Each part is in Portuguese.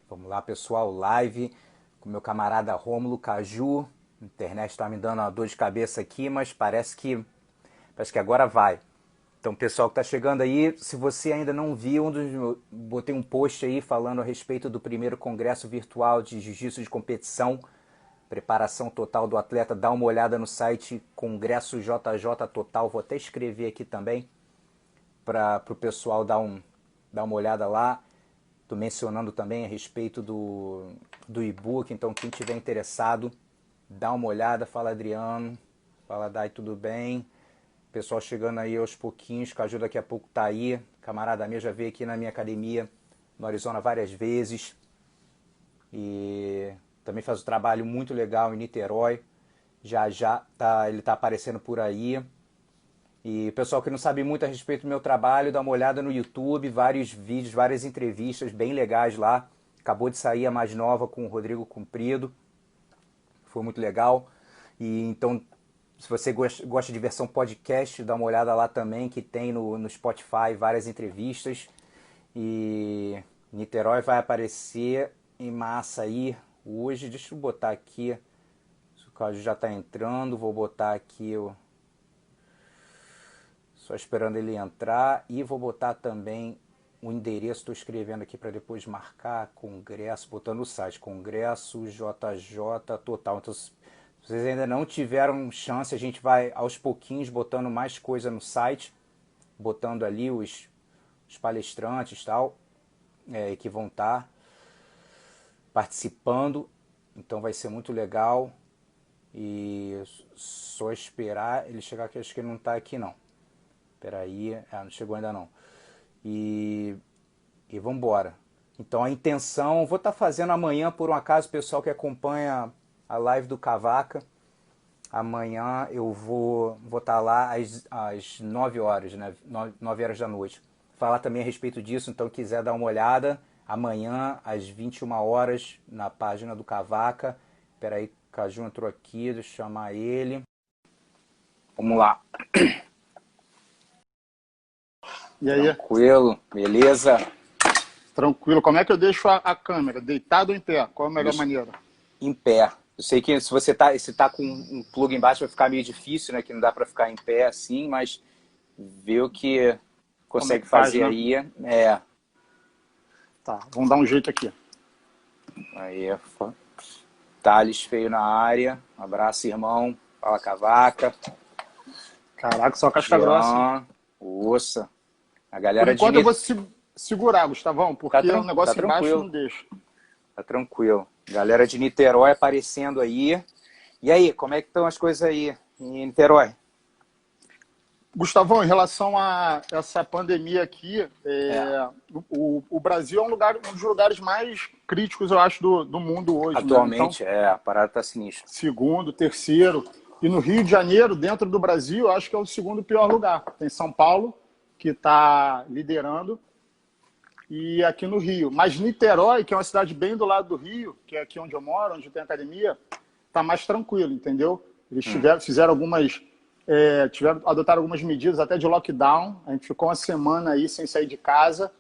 Vamos lá, pessoal, live com meu camarada Rômulo Caju. A internet está me dando uma dor de cabeça aqui, mas parece que agora vai. Então, pessoal que está chegando aí, se você ainda não viu, botei um post aí falando a respeito do primeiro congresso virtual de jiu-jitsu de competição, preparação total do atleta. Dá uma olhada no site Congresso JJ Total. Vou até escrever aqui também para o pessoal dar uma olhada lá. Estou mencionando também a respeito do e-book, então quem tiver interessado, dá uma olhada. Fala, Adriano. Fala, Dai, tudo bem? Pessoal chegando aí aos pouquinhos, Caju daqui a pouco tá aí. Camarada minha já veio aqui na minha academia no Arizona várias vezes. E também faz um trabalho muito legal em Niterói. Ele tá aparecendo por aí. E pessoal que não sabe muito a respeito do meu trabalho, dá uma olhada no YouTube, vários vídeos, várias entrevistas bem legais lá. Acabou de sair a mais nova com o Rodrigo Comprido. Foi muito legal. E então, se você gosta de versão podcast, dá uma olhada lá também, que tem no Spotify várias entrevistas. E Niterói vai aparecer em massa aí hoje. Deixa eu botar aqui, o Cláudio já está entrando, vou botar aqui só esperando ele entrar, e vou botar também o endereço, estou escrevendo aqui para depois marcar, congresso, botando o site, Congresso JJ Total. Então, se vocês ainda não tiveram chance, a gente vai aos pouquinhos botando mais coisa no site, botando ali os palestrantes e tal, que vão estar participando, então vai ser muito legal. E só esperar ele chegar aqui, acho que ele não está aqui não. Peraí, não chegou ainda não. E vamos embora. Então a intenção, vou estar fazendo amanhã, por um acaso, o pessoal que acompanha a live do Cavaca, amanhã eu vou estar lá às 9 horas, né? 9 horas da noite. Falar também a respeito disso, então quiser dar uma olhada, amanhã às 21 horas na página do Cavaca. Peraí, Caju entrou aqui, deixa eu chamar ele. Vamos lá. E aí? Tranquilo, beleza? Tranquilo. Como é que eu deixo a câmera? Deitado ou em pé? Qual é a melhor maneira? Em pé. Eu sei que se você tá com um plug embaixo vai ficar meio difícil, né? Que não dá para ficar em pé assim, mas vê o que consegue faz, fazer né? aí. Tá, vamos dar um jeito aqui. Aí, Thales Feio na área. Um abraço, irmão. Fala, Cavaca. Caraca, só casca grossa. Ossa. A Por galera enquanto eu vou segurar, Gustavão, porque o negócio embaixo não deixa. Tá tranquilo. Galera de Niterói aparecendo aí. E aí, como é que estão as coisas aí em Niterói? Gustavão, em relação a essa pandemia aqui, o Brasil é um dos lugares mais críticos, eu acho, do mundo hoje. Atualmente, né? Então, a parada tá sinistra. segundo, terceiro. E no Rio de Janeiro, dentro do Brasil, eu acho que é o segundo pior lugar. Tem São Paulo, que está liderando, e aqui no Rio. Mas Niterói, que é uma cidade bem do lado do Rio, que é aqui onde eu moro, onde tem academia, está mais tranquilo, entendeu? Eles fizeram adotaram algumas medidas até de lockdown. A gente ficou uma semana aí sem sair de casa,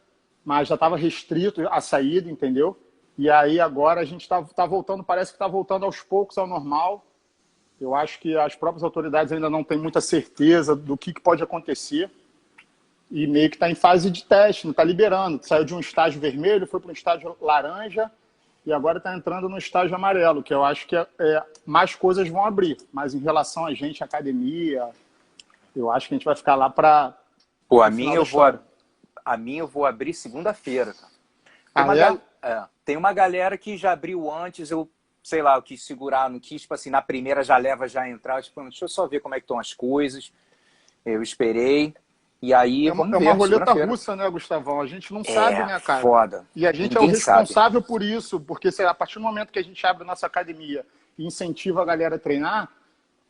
mas já estava restrito a saída, entendeu? E aí agora a gente está voltando, parece que está voltando aos poucos ao normal. Eu acho que as próprias autoridades ainda não têm muita certeza do que pode acontecer. E meio que está em fase de teste, não está liberando. Saiu de um estágio vermelho, foi para um estágio laranja e agora está entrando no estágio amarelo, que eu acho que mais coisas vão abrir. Mas em relação a gente, academia, eu acho que a gente vai ficar lá para... Pô, a minha eu vou abrir segunda-feira. Tem uma galera que já abriu antes, eu quis segurar, não quis, tipo assim, na primeira já leva, já entrar, tipo, deixa eu só ver como é que estão as coisas. Eu esperei. E aí, vamos ver, uma roleta russa, né, Gustavão? A gente não sabe, né, cara? Foda. E a gente Ninguém é o responsável sabe. por isso, porque a partir do momento que a gente abre nossa academia e incentiva a galera a treinar,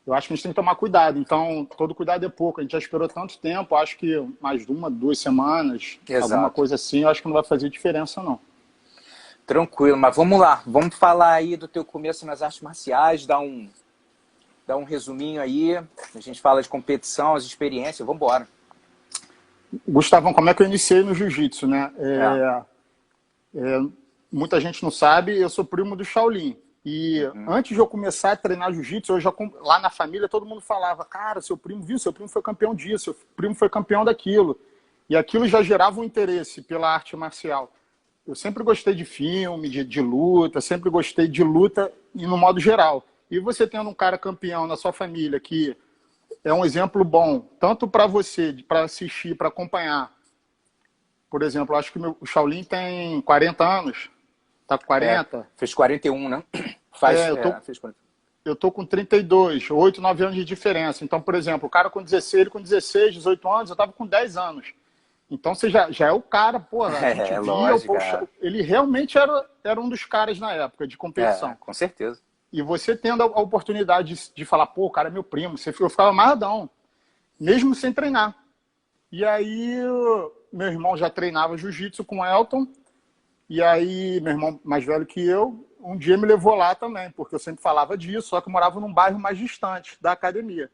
eu acho que a gente tem que tomar cuidado. Então, todo cuidado é pouco. A gente já esperou tanto tempo, acho que mais de 2 semanas, alguma coisa assim, eu acho que não vai fazer diferença, não. Tranquilo, mas vamos lá. Vamos falar aí do teu começo nas artes marciais, dar um resuminho aí. A gente fala de competição, as experiências, vamos embora. Gustavão, como é que eu iniciei no jiu-jitsu, né? muita gente não sabe, eu sou primo do Shaolin. E antes de eu começar a treinar jiu-jitsu, lá na família todo mundo falava, cara, seu primo viu, seu primo foi campeão disso, seu primo foi campeão daquilo. E aquilo já gerava um interesse pela arte marcial. Eu sempre gostei de filme, de luta, sempre gostei de luta e no modo geral. E você tendo um cara campeão na sua família que é um exemplo bom, tanto para você, para assistir, para acompanhar. Por exemplo, eu acho que o Shaolin tem 40 anos. Tá com 40? Fez 41, né? Fez 40. Eu tô com 32, 8, 9 anos de diferença. Então, por exemplo, o cara com 16, ele com 16, 18 anos, eu tava com 10 anos. Então você já é o cara, porra, a gente via, lógico, ele realmente era um dos caras na época de competição. Com certeza. E você tendo a oportunidade de falar, pô, o cara é meu primo, eu ficava amarradão, mesmo sem treinar. E aí, meu irmão já treinava jiu-jitsu com o Elton, e aí, meu irmão mais velho que eu, um dia me levou lá também, porque eu sempre falava disso, só que eu morava num bairro mais distante da academia.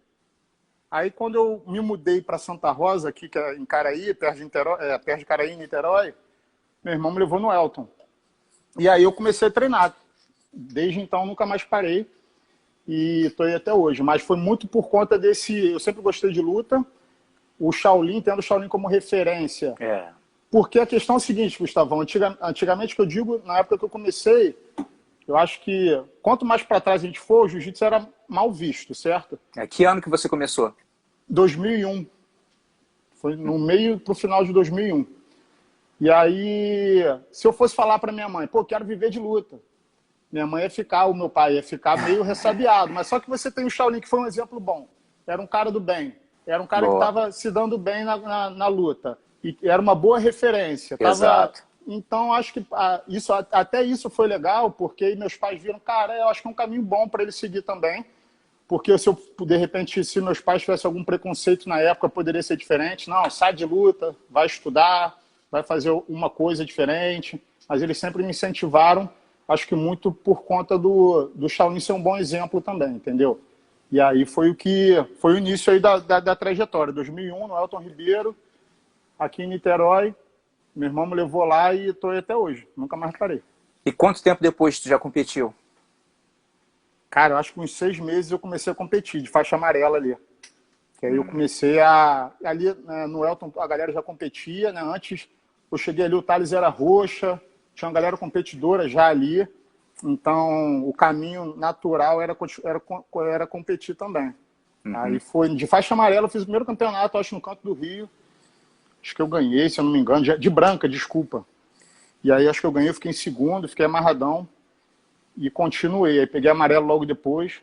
Aí, quando eu me mudei para Santa Rosa, aqui que é em Caraí, perto de Caraí, Niterói, meu irmão me levou no Elton. E aí eu comecei a treinar. Desde então, nunca mais parei e estou aí até hoje. Mas foi muito por conta desse... Eu sempre gostei de luta. O Shaolin, tendo o Shaolin como referência. Porque a questão é a seguinte, Gustavão. Antigamente, que eu digo, na época que eu comecei, eu acho que quanto mais para trás a gente for, o jiu-jitsu era mal visto, certo? Que ano que você começou? 2001. Foi no meio pro final de 2001. E aí, se eu fosse falar para minha mãe, pô, quero viver de luta, minha mãe ia ficar, o meu pai ia ficar meio ressabiado. Mas só que você tem o Shaolin, que foi um exemplo bom. Era um cara do bem. Era um cara que estava se dando bem na luta. E era uma boa referência. Exato. Então, acho que até isso foi legal, porque meus pais viram, cara, eu acho que é um caminho bom para ele seguir também. Porque se eu, de repente, se meus pais tivessem algum preconceito na época, poderia ser diferente. Não, sai de luta, vai estudar, vai fazer uma coisa diferente. Mas eles sempre me incentivaram, acho que muito por conta do Shaolin ser um bom exemplo também, entendeu? E aí foi o início aí da trajetória. 2001, no Elton Ribeiro, aqui em Niterói. Meu irmão me levou lá e estou aí até hoje. Nunca mais parei. E quanto tempo depois tu já competiu? Cara, eu acho que uns 6 meses eu comecei a competir, de faixa amarela ali. Que aí eu comecei ali, né, no Elton, a galera já competia, né? Antes eu cheguei ali, o Thales era roxa, tinha uma galera competidora já ali. Então, o caminho natural era competir também. Aí foi, de faixa amarela, eu fiz o primeiro campeonato, acho, no Canto do Rio. Acho que eu ganhei, se eu não me engano, de branca, desculpa. E aí acho que eu ganhei, eu fiquei em segundo, fiquei amarradão e continuei. Aí peguei amarelo logo depois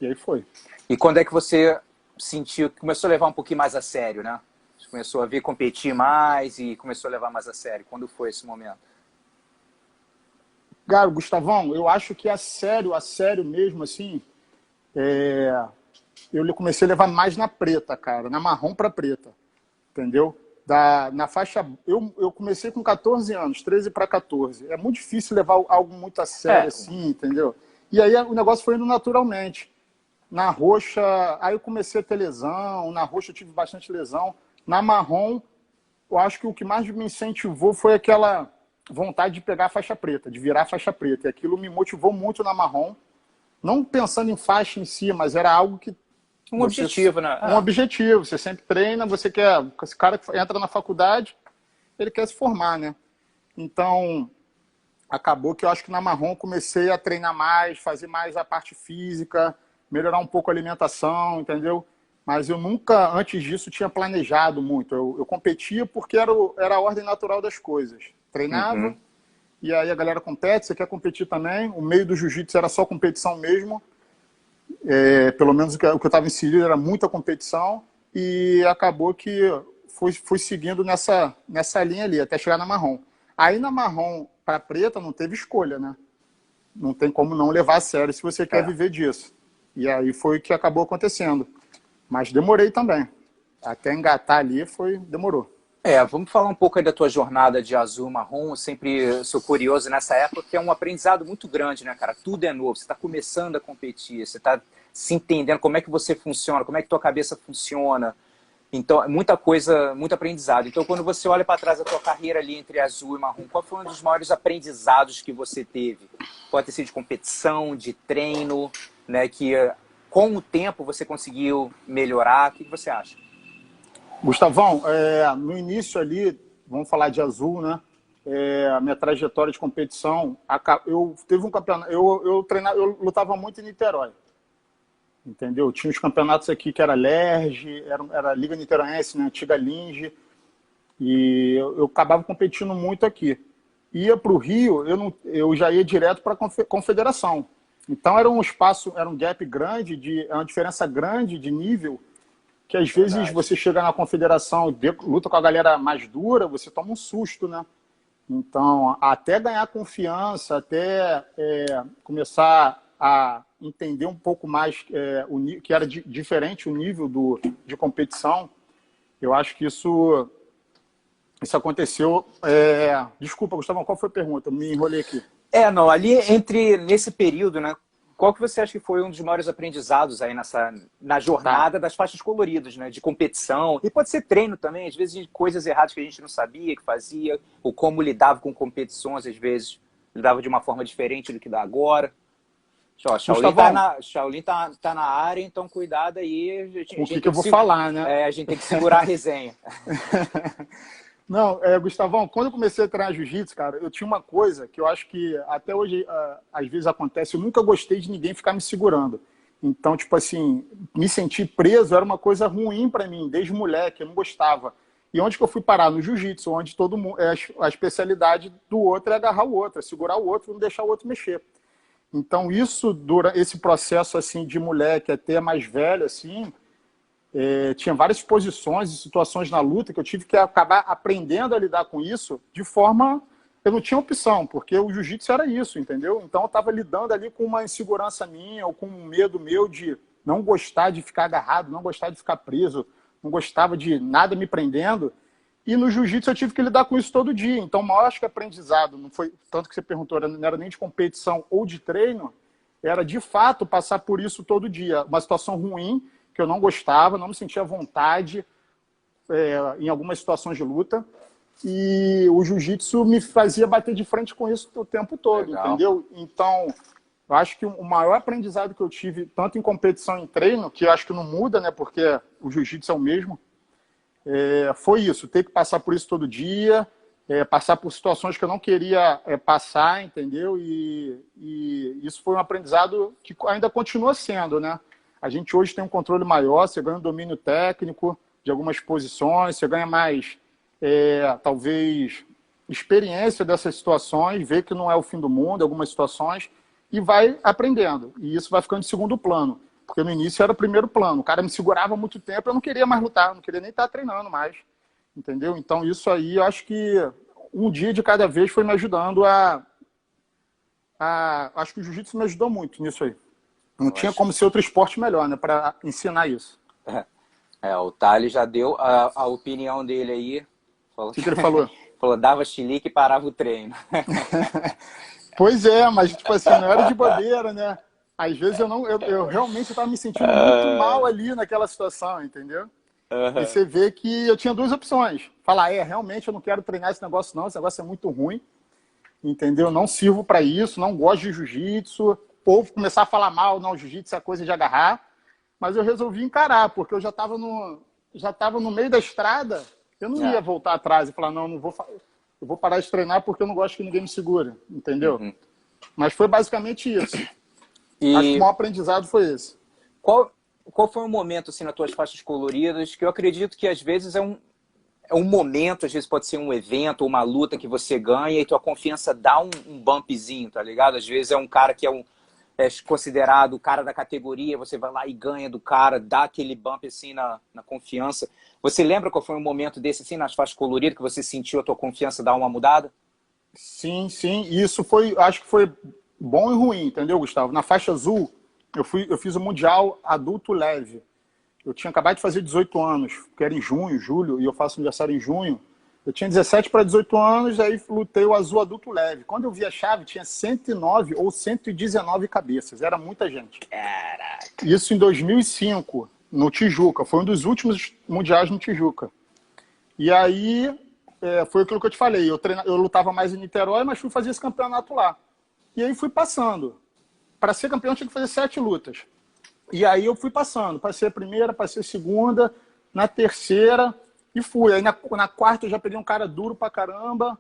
e aí foi. E quando é que você sentiu que começou a levar um pouquinho mais a sério, né? Você começou a ver competir mais e começou a levar mais a sério. Quando foi esse momento? Cara, Gustavão, eu acho que a sério mesmo, assim, eu comecei a levar mais na preta, cara, na marrom para preta. Entendeu? Na faixa... Eu comecei com 14 anos, 13 para 14. É muito difícil levar algo muito a sério, assim, entendeu? E aí o negócio foi indo naturalmente. Na roxa, aí eu comecei a ter lesão. Na roxa eu tive bastante lesão. Na marrom, eu acho que o que mais me incentivou foi aquela vontade de pegar a faixa preta, de virar a faixa preta. E aquilo me motivou muito na marrom. Não pensando em faixa em si, mas era algo que objetivo, né? Um objetivo. Você sempre treina, você quer... Esse cara que entra na faculdade, ele quer se formar, né? Então, acabou que eu acho que na marrom eu comecei a treinar mais, fazer mais a parte física, melhorar um pouco a alimentação, entendeu? Mas eu nunca, antes disso, tinha planejado muito. Eu competia porque era a ordem natural das coisas. Treinava, e aí a galera compete, você quer competir também. O meio do jiu-jitsu era só competição mesmo. Pelo menos o que eu estava inserido era muita competição e acabou que fui seguindo nessa linha ali, até chegar na marrom. Aí na marrom para preta não teve escolha, né? Não tem como não levar a sério se você quer viver disso. E aí foi o que acabou acontecendo. Mas demorei também. Até engatar ali demorou. Vamos falar um pouco aí da tua jornada de azul marrom. Eu sempre sou curioso nessa época, que é um aprendizado muito grande, né, cara? Tudo é novo, você está começando a competir, você está se entendendo como é que você funciona, como é que tua cabeça funciona. Então, muita coisa, muito aprendizado. Então, quando você olha para trás da tua carreira ali entre azul e marrom, qual foi um dos maiores aprendizados que você teve? Pode ter sido de competição, de treino, né? Que com o tempo você conseguiu melhorar. O que você acha? Gustavão, no início ali, vamos falar de azul, né? A minha trajetória de competição, eu teve um campeonato, eu lutava muito em Niterói, entendeu? Tinha os campeonatos aqui que era LERJ, era a Liga Niteroense, né? Antiga Linge, e eu acabava competindo muito aqui. Ia para o Rio, eu já ia direto para a confederação. Então era um espaço, era um gap grande, uma diferença grande de nível, que às vezes você chega na confederação e luta com a galera mais dura, você toma um susto, né? Então, até ganhar confiança, até começar a entender um pouco mais que era diferente o nível de competição, eu acho que isso aconteceu. Desculpa, Gustavo, qual foi a pergunta? Eu me enrolei aqui. Não, ali nesse período, né? Qual que você acha que foi um dos maiores aprendizados aí na jornada das faixas coloridas, né? De competição, e pode ser treino também, às vezes de coisas erradas que a gente não sabia que fazia, ou como lidava com competições, às vezes lidava de uma forma diferente do que dá agora. Shaolin tá na área, então cuidado aí. O que eu vou falar, né? A gente tem que segurar a resenha. Não, Gustavão, quando eu comecei a treinar jiu-jitsu, cara, eu tinha uma coisa que eu acho que até hoje, às vezes acontece, eu nunca gostei de ninguém ficar me segurando. Então, tipo assim, me sentir preso era uma coisa ruim para mim, desde moleque, eu não gostava. E onde que eu fui parar? No jiu-jitsu, onde todo mundo, a especialidade do outro é agarrar o outro, é segurar o outro, não deixar o outro mexer. Então, esse processo assim de moleque até mais velho, assim, tinha várias posições e situações na luta que eu tive que acabar aprendendo a lidar com isso de forma... Eu não tinha opção, porque o jiu-jitsu era isso, entendeu? Então eu estava lidando ali com uma insegurança minha ou com um medo meu de não gostar de ficar agarrado, não gostar de ficar preso, não gostava de nada me prendendo. E no jiu-jitsu eu tive que lidar com isso todo dia. Então o maior, acho que aprendizado, não foi tanto que você perguntou, não era nem de competição ou de treino, era de fato passar por isso todo dia. Uma situação ruim, que eu não gostava, não me sentia à vontade em algumas situações de luta. E o jiu-jitsu me fazia bater de frente com isso o tempo todo, legal, entendeu? Então, eu acho que o maior aprendizado que eu tive, tanto em competição e em treino, que eu acho que não muda, né, porque o jiu-jitsu é o mesmo, foi isso, ter que passar por isso todo dia, passar por situações que eu não queria passar, entendeu? E isso foi um aprendizado que ainda continua sendo, né? A gente hoje tem um controle maior, você ganha um domínio técnico de algumas posições, você ganha mais, talvez, experiência dessas situações, vê que não é o fim do mundo, algumas situações, e vai aprendendo. E isso vai ficando de segundo plano, porque no início era o primeiro plano. O cara me segurava há muito tempo, eu não queria mais lutar, não queria nem estar treinando mais, entendeu? Então isso aí, eu acho que um dia de cada vez foi me ajudando acho que o jiu-jitsu me ajudou muito nisso aí. Não tinha como ser outro esporte melhor, né, para ensinar isso. O Thales já deu a opinião dele aí. O que ele falou? Falou, dava chilique e parava o treino. Pois é, mas tipo assim, não era de bobeira, né? Às vezes eu realmente estava me sentindo muito mal ali naquela situação, entendeu? E você vê que eu tinha duas opções. Falar, realmente eu não quero treinar esse negócio não, esse negócio é muito ruim, entendeu? Não sirvo para isso, não gosto de jiu-jitsu. O povo começar a falar mal, não, jiu-jitsu é coisa de agarrar. Mas eu resolvi encarar, porque eu já estava no meio da estrada, eu não ia voltar atrás e falar, não, eu vou parar de treinar porque eu não gosto que ninguém me segure, entendeu? Uhum. Mas foi basicamente isso. Acho que o maior aprendizado foi esse. Qual foi um momento, assim, nas tuas faixas coloridas, que eu acredito que às vezes é um momento, às vezes pode ser um evento, uma luta que você ganha e tua confiança dá um bumpzinho, tá ligado? Às vezes é um cara que é considerado o cara da categoria, você vai lá e ganha do cara, dá aquele bump assim na confiança. Você lembra qual foi um momento desse assim nas faixas coloridas que você sentiu a tua confiança dar uma mudada? Sim, sim. E isso foi, acho que foi bom e ruim, entendeu, Gustavo? Na faixa azul, eu fiz o Mundial Adulto Leve. Eu tinha acabado de fazer 18 anos, que era em junho, julho, e eu faço aniversário em junho. Eu tinha 17 para 18 anos, aí lutei o azul adulto leve. Quando eu vi a chave, tinha 109 ou 119 cabeças. Era muita gente. Caraca. Isso em 2005. no Tijuca. Foi um dos últimos mundiais no Tijuca. E aí, foi aquilo que eu te falei. Eu lutava mais em Niterói, mas fui fazer esse campeonato lá. E aí fui passando. Para ser campeão, tinha que fazer 7 lutas. E aí eu fui passando. Passei a primeira, passei a segunda, na terceira, e fui. Aí na quarta eu já peguei um cara duro pra caramba,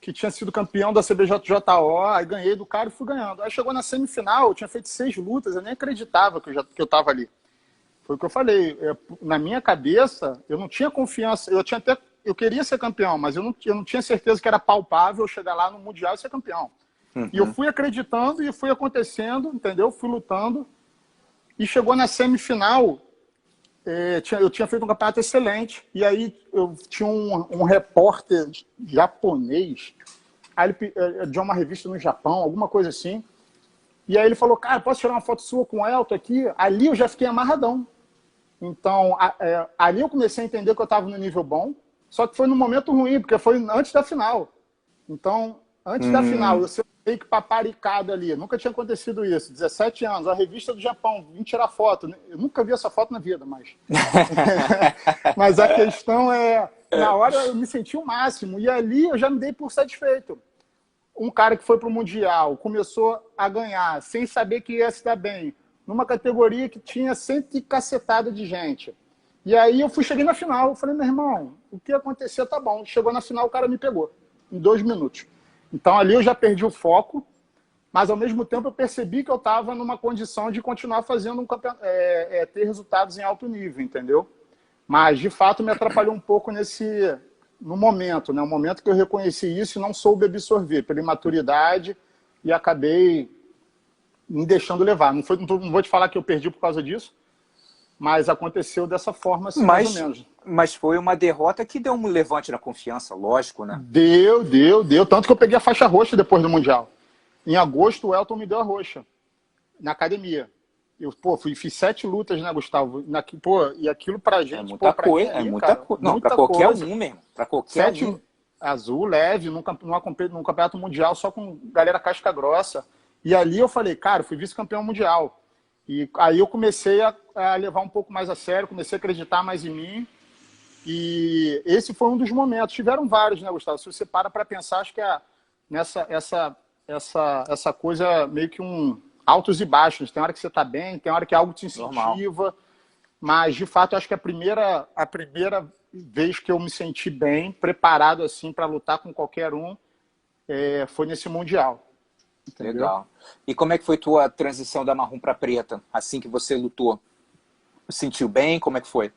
que tinha sido campeão da CBJJO, aí ganhei do cara e fui ganhando. Aí chegou na semifinal, eu tinha feito 6 lutas, eu nem acreditava que eu tava ali. Foi o que eu falei. Na minha cabeça, eu não tinha confiança. Eu queria ser campeão, mas eu não tinha certeza que era palpável chegar lá no Mundial e ser campeão. Uhum. E eu fui acreditando e foi acontecendo, entendeu? Fui lutando. E chegou na semifinal, eu tinha feito um campeonato excelente. E aí eu tinha um repórter japonês, aí ele de uma revista no Japão, alguma coisa assim. E aí ele falou, cara, posso tirar uma foto sua com o Elton aqui? Ali eu já fiquei amarradão. Então, ali eu comecei a entender que eu estava no nível bom, só que foi num momento ruim, porque foi antes da final. Então, antes da final, eu saí meio que paparicado ali. Nunca tinha acontecido isso. 17 anos, a revista do Japão, vim tirar foto. Eu nunca vi essa foto na vida, mas... mas a questão na hora eu me senti o máximo. E ali eu já me dei por satisfeito. Um cara que foi para o Mundial, começou a ganhar, sem saber que ia se dar bem, numa categoria que tinha 100 e cacetada de gente. E aí cheguei na final, eu falei, meu irmão, o que aconteceu tá bom. Chegou na final, o cara me pegou, em 2 minutos. Então ali eu já perdi o foco, mas ao mesmo tempo eu percebi que eu estava numa condição de continuar fazendo ter resultados em alto nível, entendeu? Mas de fato me atrapalhou um pouco no momento, né? O momento que eu reconheci isso e não soube absorver pela imaturidade e acabei me deixando levar. Não vou te falar que eu perdi por causa disso, mas aconteceu dessa forma, assim, mais ou menos. Mas foi uma derrota que deu um levante na confiança, lógico, né? Deu. Tanto que eu peguei a faixa roxa depois do Mundial. Em agosto, o Elton me deu a roxa, na academia. Eu, fiz 7 lutas, né, Gustavo? E aquilo pra gente... muita coisa. Não, pra qualquer um mesmo. Pra qualquer 7 um. Azul, leve, num campeonato mundial, só com galera casca grossa. E ali eu falei, cara, eu fui vice-campeão mundial. E aí eu comecei a levar um pouco mais a sério, comecei a acreditar mais em mim. E esse foi um dos momentos. Tiveram vários, né, Gustavo? Se você para pensar, acho que essa coisa meio que altos e baixos. Tem hora que você está bem, tem hora que algo te incentiva. Normal. Mas, de fato, acho que a primeira vez que eu me senti bem, preparado assim para lutar com qualquer um, foi nesse Mundial. Entendeu? Legal. E como é que foi tua transição da marrom para preta, assim que você lutou? Sentiu bem? Como é que foi?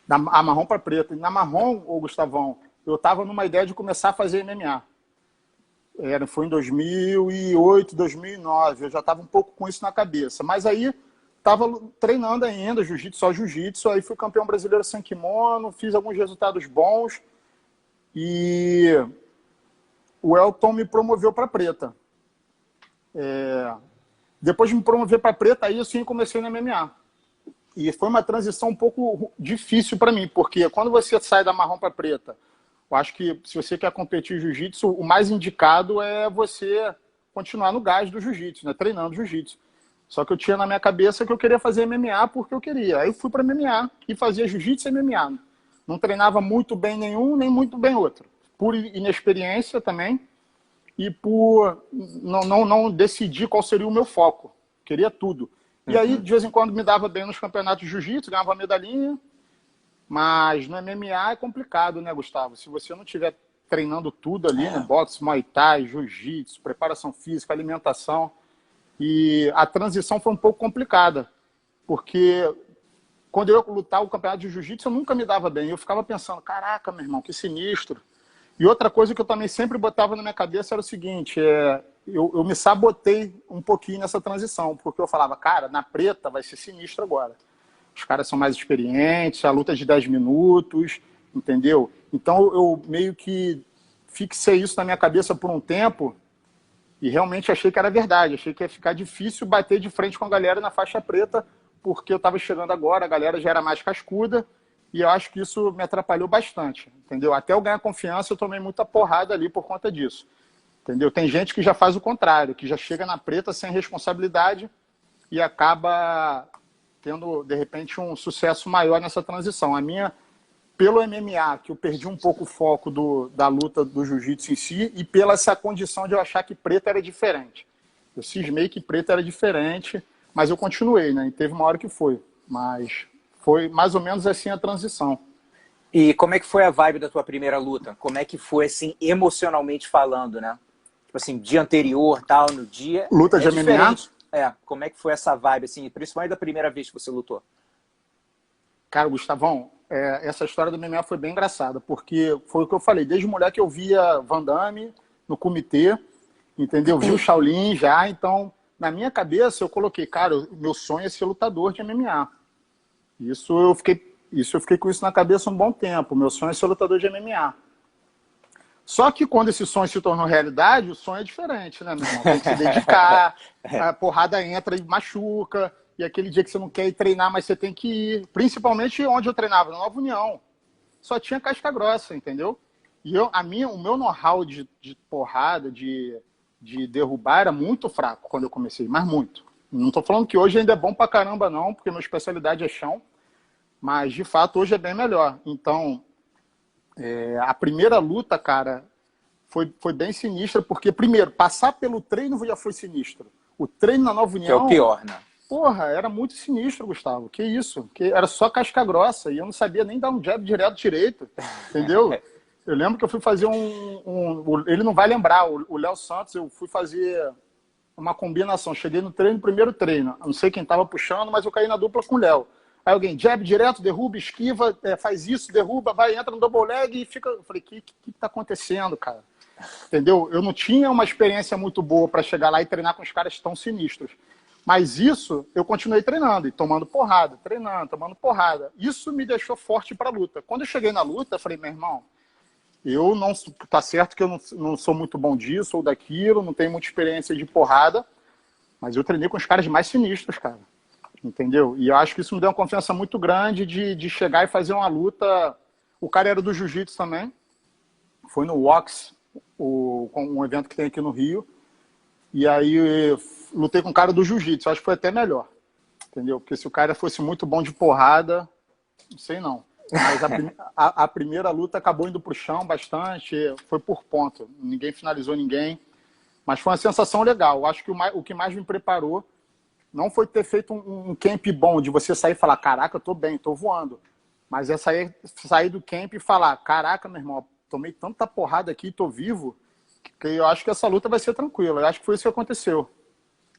A marrom para preta. Na marrom, Gustavão, eu estava numa ideia de começar a fazer MMA. Foi em 2008, 2009. Eu já estava um pouco com isso na cabeça. Mas aí, estava treinando ainda, só jiu-jitsu. Aí fui campeão brasileiro sem kimono, fiz alguns resultados bons. E o Elton me promoveu para preta. Depois de me promover para preta, aí eu sim comecei no MMA. E foi uma transição um pouco difícil para mim, porque quando você sai da marrom para preta, eu acho que se você quer competir jiu-jitsu, o mais indicado é você continuar no gás do jiu-jitsu, né? Treinando jiu-jitsu. Só que eu tinha na minha cabeça que eu queria fazer MMA porque eu queria. Aí eu fui para MMA e fazia jiu-jitsu e MMA. Não treinava muito bem nenhum, nem muito bem outro. Por inexperiência também. E por não decidir qual seria o meu foco. Queria tudo. E aí, de vez em quando, me dava bem nos campeonatos de jiu-jitsu, ganhava medalhinha. Mas no MMA é complicado, né, Gustavo? Se você não estiver treinando tudo ali, no boxe, muay thai, jiu-jitsu, preparação física, alimentação. E a transição foi um pouco complicada. Porque quando eu ia lutar o campeonato de jiu-jitsu, eu nunca me dava bem. Eu ficava pensando, caraca, meu irmão, que sinistro. E outra coisa que eu também sempre botava na minha cabeça era o seguinte, eu me sabotei um pouquinho nessa transição, porque eu falava, cara, na preta vai ser sinistro agora. Os caras são mais experientes, a luta é de 10 minutos, entendeu? Então eu meio que fixei isso na minha cabeça por um tempo e realmente achei que era verdade, achei que ia ficar difícil bater de frente com a galera na faixa preta, porque eu estava chegando agora, a galera já era mais cascuda, e eu acho que isso me atrapalhou bastante, entendeu? Até eu ganhar confiança, eu tomei muita porrada ali por conta disso, entendeu? Tem gente que já faz o contrário, que já chega na preta sem responsabilidade e acaba tendo, de repente, um sucesso maior nessa transição. A minha, pelo MMA, que eu perdi um pouco o foco da luta do jiu-jitsu em si, e pela essa condição de eu achar que preto era diferente. Eu cismei que preto era diferente, mas eu continuei, né? E teve uma hora que foi. Mas foi mais ou menos assim a transição. E como é que foi a vibe da tua primeira luta? Como é que foi, assim, emocionalmente falando, né? Tipo assim, dia anterior, tal, no dia... Luta de MMA? Diferente. Como é que foi essa vibe, assim, principalmente da primeira vez que você lutou? Cara, Gustavão, essa história do MMA foi bem engraçada, porque foi o que eu falei, desde moleque eu via Van Damme no comitê, entendeu? Vi o Shaolin já, então, na minha cabeça eu coloquei, cara, meu sonho é ser lutador de MMA. Isso eu fiquei com isso na cabeça um bom tempo, meu sonho é ser lutador de MMA. Só que quando esse sonho se tornou realidade, o sonho é diferente, né, meu irmão? Tem que se dedicar, a porrada entra e machuca, e aquele dia que você não quer ir treinar, mas você tem que ir. Principalmente onde eu treinava, na Nova União. Só tinha casca grossa, entendeu? E o meu know-how de porrada, de derrubar, era muito fraco quando eu comecei, mas muito. Não tô falando que hoje ainda é bom pra caramba, não, porque minha especialidade é chão, mas de fato hoje é bem melhor. Então, a primeira luta, cara, foi bem sinistra, porque, primeiro, passar pelo treino já foi sinistro. O treino na Nova União... Que é o pior, né? Porra, era muito sinistro, Gustavo. Que isso? Que era só casca grossa e eu não sabia nem dar um jab direito, entendeu? Eu lembro que eu fui fazer ele não vai lembrar, o Léo Santos, eu fui fazer uma combinação. Cheguei no primeiro treino. Não sei quem estava puxando, mas eu caí na dupla com o Léo. Aí alguém, jab direto, derruba, esquiva, faz isso, derruba, vai, entra no double leg e fica... Eu falei, o que tá acontecendo, cara? Entendeu? Eu não tinha uma experiência muito boa para chegar lá e treinar com os caras tão sinistros. Mas isso, eu continuei treinando e tomando porrada, treinando, tomando porrada. Isso me deixou forte para a luta. Quando eu cheguei na luta, eu falei, meu irmão, tá certo que eu não sou muito bom disso ou daquilo, não tenho muita experiência de porrada, mas eu treinei com os caras mais sinistros, cara. Entendeu? E eu acho que isso me deu uma confiança muito grande de chegar e fazer uma luta. O cara era do jiu-jitsu também. Foi no WOX, um evento que tem aqui no Rio. E aí lutei com o cara do jiu-jitsu. Acho que foi até melhor. Entendeu? Porque se o cara fosse muito bom de porrada, não sei não. Mas a primeira luta acabou indo pro chão bastante. Foi por ponto. Ninguém finalizou ninguém. Mas foi uma sensação legal. Acho que o que mais me preparou não foi ter feito um camp bom, de você sair e falar, caraca, eu tô bem, tô voando. Mas é sair do camp e falar, caraca, meu irmão, tomei tanta porrada aqui, tô vivo, que eu acho que essa luta vai ser tranquila. Eu acho que foi isso que aconteceu.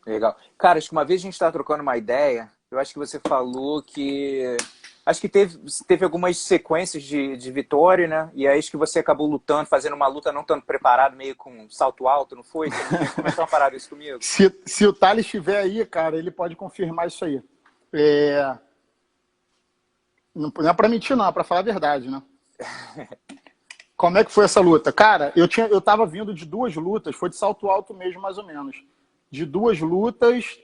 Legal. Cara, acho que uma vez a gente estava trocando uma ideia, eu acho que você falou que... Acho que teve algumas sequências de vitória, né? E aí acho que você acabou lutando, fazendo uma luta não tanto preparado, meio com salto alto, não foi? Você começou a parar isso comigo? Se o Thales estiver aí, cara, ele pode confirmar isso aí. Não é pra mentir, não, é pra falar a verdade, né? Como é que foi essa luta? Cara, eu tava vindo de 2 lutas, foi de salto alto mesmo, mais ou menos. De 2 lutas,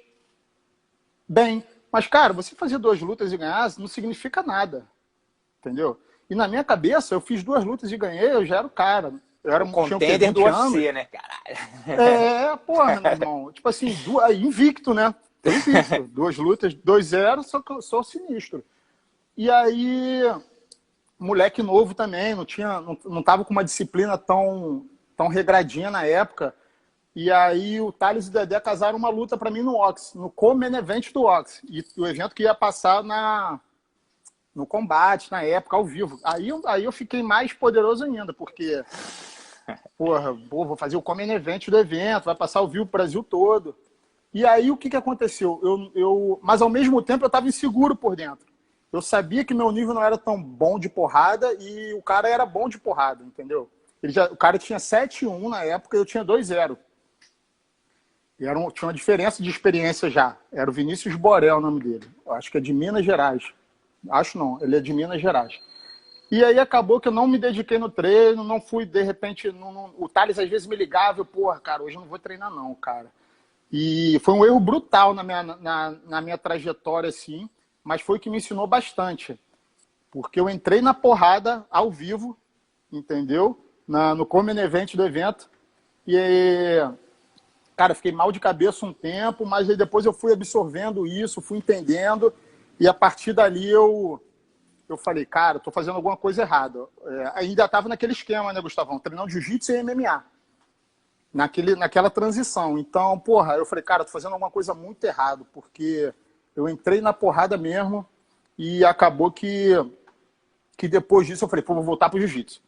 bem. Mas, cara, você fazer 2 lutas e ganhar não significa nada. Entendeu? E na minha cabeça, eu fiz 2 lutas e ganhei, eu já era o cara. Eu era um contender do UFC, né, caralho? Porra, meu irmão. Tipo assim, invicto, né? Tô invicto. 2 lutas, 2-0, sou sinistro. E aí, moleque novo também, não tava com uma disciplina tão regradinha na época. E aí o Thales e o Dedé casaram uma luta para mim no Ox, no Co-Main Event do Ox. E o evento que ia passar no combate, na época, ao vivo. Aí eu fiquei mais poderoso ainda, porque, vou fazer o Co-Main Event do evento, vai passar ao vivo pro Brasil todo. E aí o que aconteceu? Mas ao mesmo tempo eu estava inseguro por dentro. Eu sabia que meu nível não era tão bom de porrada e o cara era bom de porrada, entendeu? O cara tinha 7-1 na época e eu tinha 2-0. E tinha uma diferença de experiência já. Era o Vinícius Borel o nome dele. Eu acho que é de Minas Gerais. Acho não, ele é de Minas Gerais. E aí acabou que eu não me dediquei no treino, não fui, de repente... o Thales às vezes me ligava, cara, hoje eu não vou treinar não, cara. E foi um erro brutal na minha trajetória, assim, mas foi o que me ensinou bastante. Porque eu entrei na porrada ao vivo, entendeu? No Co-Main Event do evento. E cara, fiquei mal de cabeça um tempo, mas aí depois eu fui absorvendo isso, fui entendendo. E a partir dali eu falei, cara, tô fazendo alguma coisa errada. Ainda tava naquele esquema, né, Gustavão? Treinando jiu-jitsu e MMA. Naquela transição. Então, porra, eu falei, cara, tô fazendo alguma coisa muito errada, porque eu entrei na porrada mesmo e acabou que depois disso eu falei, pô, vou voltar pro jiu-jitsu.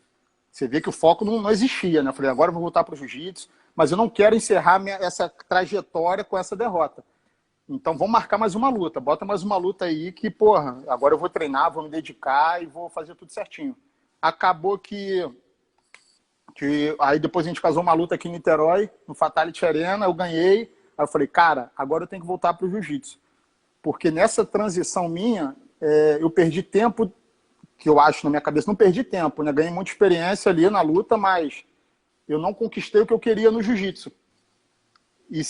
Você vê que o foco não existia, né? Eu falei, agora eu vou voltar pro jiu-jitsu, mas eu não quero encerrar essa trajetória com essa derrota. Então, vamos marcar mais uma luta. Bota mais uma luta aí que, porra, agora eu vou treinar, vou me dedicar e vou fazer tudo certinho. Acabou que aí depois a gente casou uma luta aqui em Niterói, no Fatality Arena, eu ganhei. Aí eu falei, cara, agora eu tenho que voltar pro jiu-jitsu. Porque nessa transição minha, eu perdi tempo, que eu acho na minha cabeça, não perdi tempo, né? Ganhei muita experiência ali na luta, mas eu não conquistei o que eu queria no jiu-jitsu. E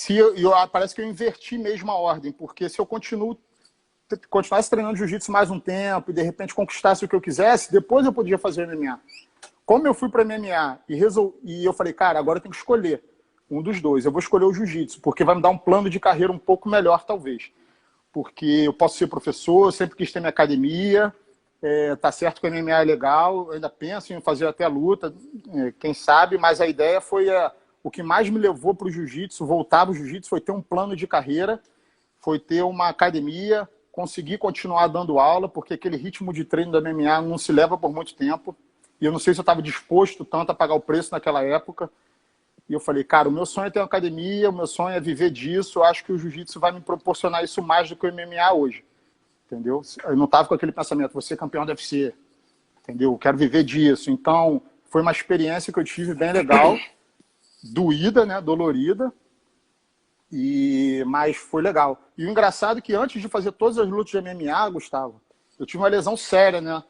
parece que eu inverti mesmo a ordem, porque se eu continuasse treinando jiu-jitsu mais um tempo e de repente conquistasse o que eu quisesse, depois eu podia fazer MMA. Como eu fui para MMA e eu falei, cara, agora eu tenho que escolher um dos dois. Eu vou escolher o jiu-jitsu, porque vai me dar um plano de carreira um pouco melhor, talvez. Porque eu posso ser professor, eu sempre quis ter minha academia, tá certo que o MMA é legal, eu ainda penso em fazer até luta, quem sabe, mas a ideia foi o que mais me levou para o jiu-jitsu, voltar para o jiu-jitsu, foi ter um plano de carreira, foi ter uma academia, conseguir continuar dando aula, porque aquele ritmo de treino da MMA não se leva por muito tempo. E eu não sei se eu estava disposto tanto a pagar o preço naquela época. E eu falei, cara, o meu sonho é ter uma academia, o meu sonho é viver disso, eu acho que o jiu-jitsu vai me proporcionar isso mais do que o MMA hoje. Entendeu? Eu não estava com aquele pensamento, vou ser campeão do UFC. Entendeu? Eu quero viver disso. Então, foi uma experiência que eu tive bem legal, doída, né? Dolorida, mas foi legal. E o engraçado é que antes de fazer todas as lutas de MMA, Gustavo, eu tive uma lesão séria, né?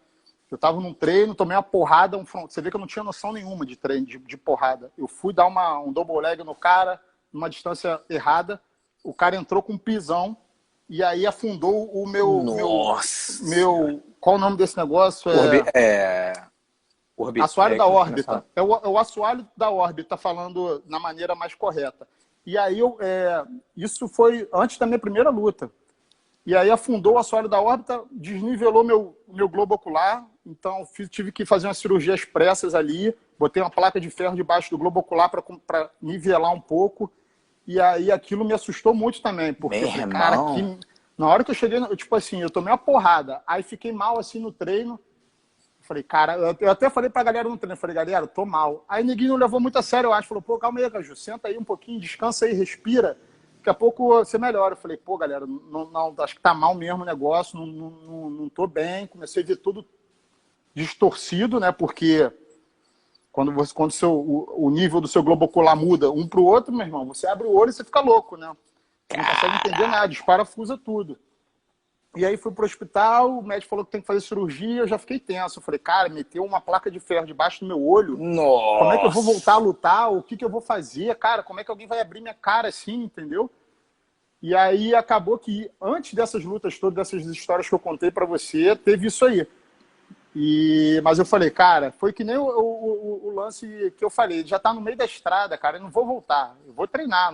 Eu tava num treino, tomei uma porrada, você vê que eu não tinha noção nenhuma de treino, de porrada. Eu fui dar um double leg no cara, numa distância errada, o cara entrou com um pisão e aí afundou o qual o nome desse negócio? Assoalho da órbita. É o assoalho da órbita, falando na maneira mais correta. E aí, isso foi antes da minha primeira luta. E aí afundou o assoalho da órbita, desnivelou meu globo ocular. Então, tive que fazer umas cirurgias expressas ali. Botei uma placa de ferro debaixo do globo ocular para nivelar um pouco. E aí aquilo me assustou muito também. Porque eu falei, cara, na hora que eu cheguei, tipo assim, eu tomei uma porrada. Aí fiquei mal assim no treino. Falei, cara, eu até falei pra galera no treino, eu falei, galera, eu tô mal. Aí ninguém não levou muito a sério, eu acho. Falou, pô, calma aí, Caju, senta aí um pouquinho, descansa aí, respira. Daqui a pouco você melhora. Eu falei, pô, galera, não, acho que tá mal mesmo o negócio, não tô bem. Comecei a ver tudo distorcido, né? Porque quando o nível do seu globo ocular muda um pro outro, meu irmão, você abre o olho e você fica louco, né? Você não consegue entender nada, desparafusa tudo. E aí fui pro hospital, o médico falou que tem que fazer cirurgia, eu já fiquei tenso. Eu falei, cara, meteu uma placa de ferro debaixo do meu olho. Nossa. Como é que eu vou voltar a lutar? O que eu vou fazer? Cara, como é que alguém vai abrir minha cara assim, entendeu? E aí acabou que antes dessas lutas todas, dessas histórias que eu contei pra você, teve isso aí. Mas eu falei, cara, foi que nem o lance que eu falei, já tá no meio da estrada, cara, eu não vou voltar, eu vou treinar.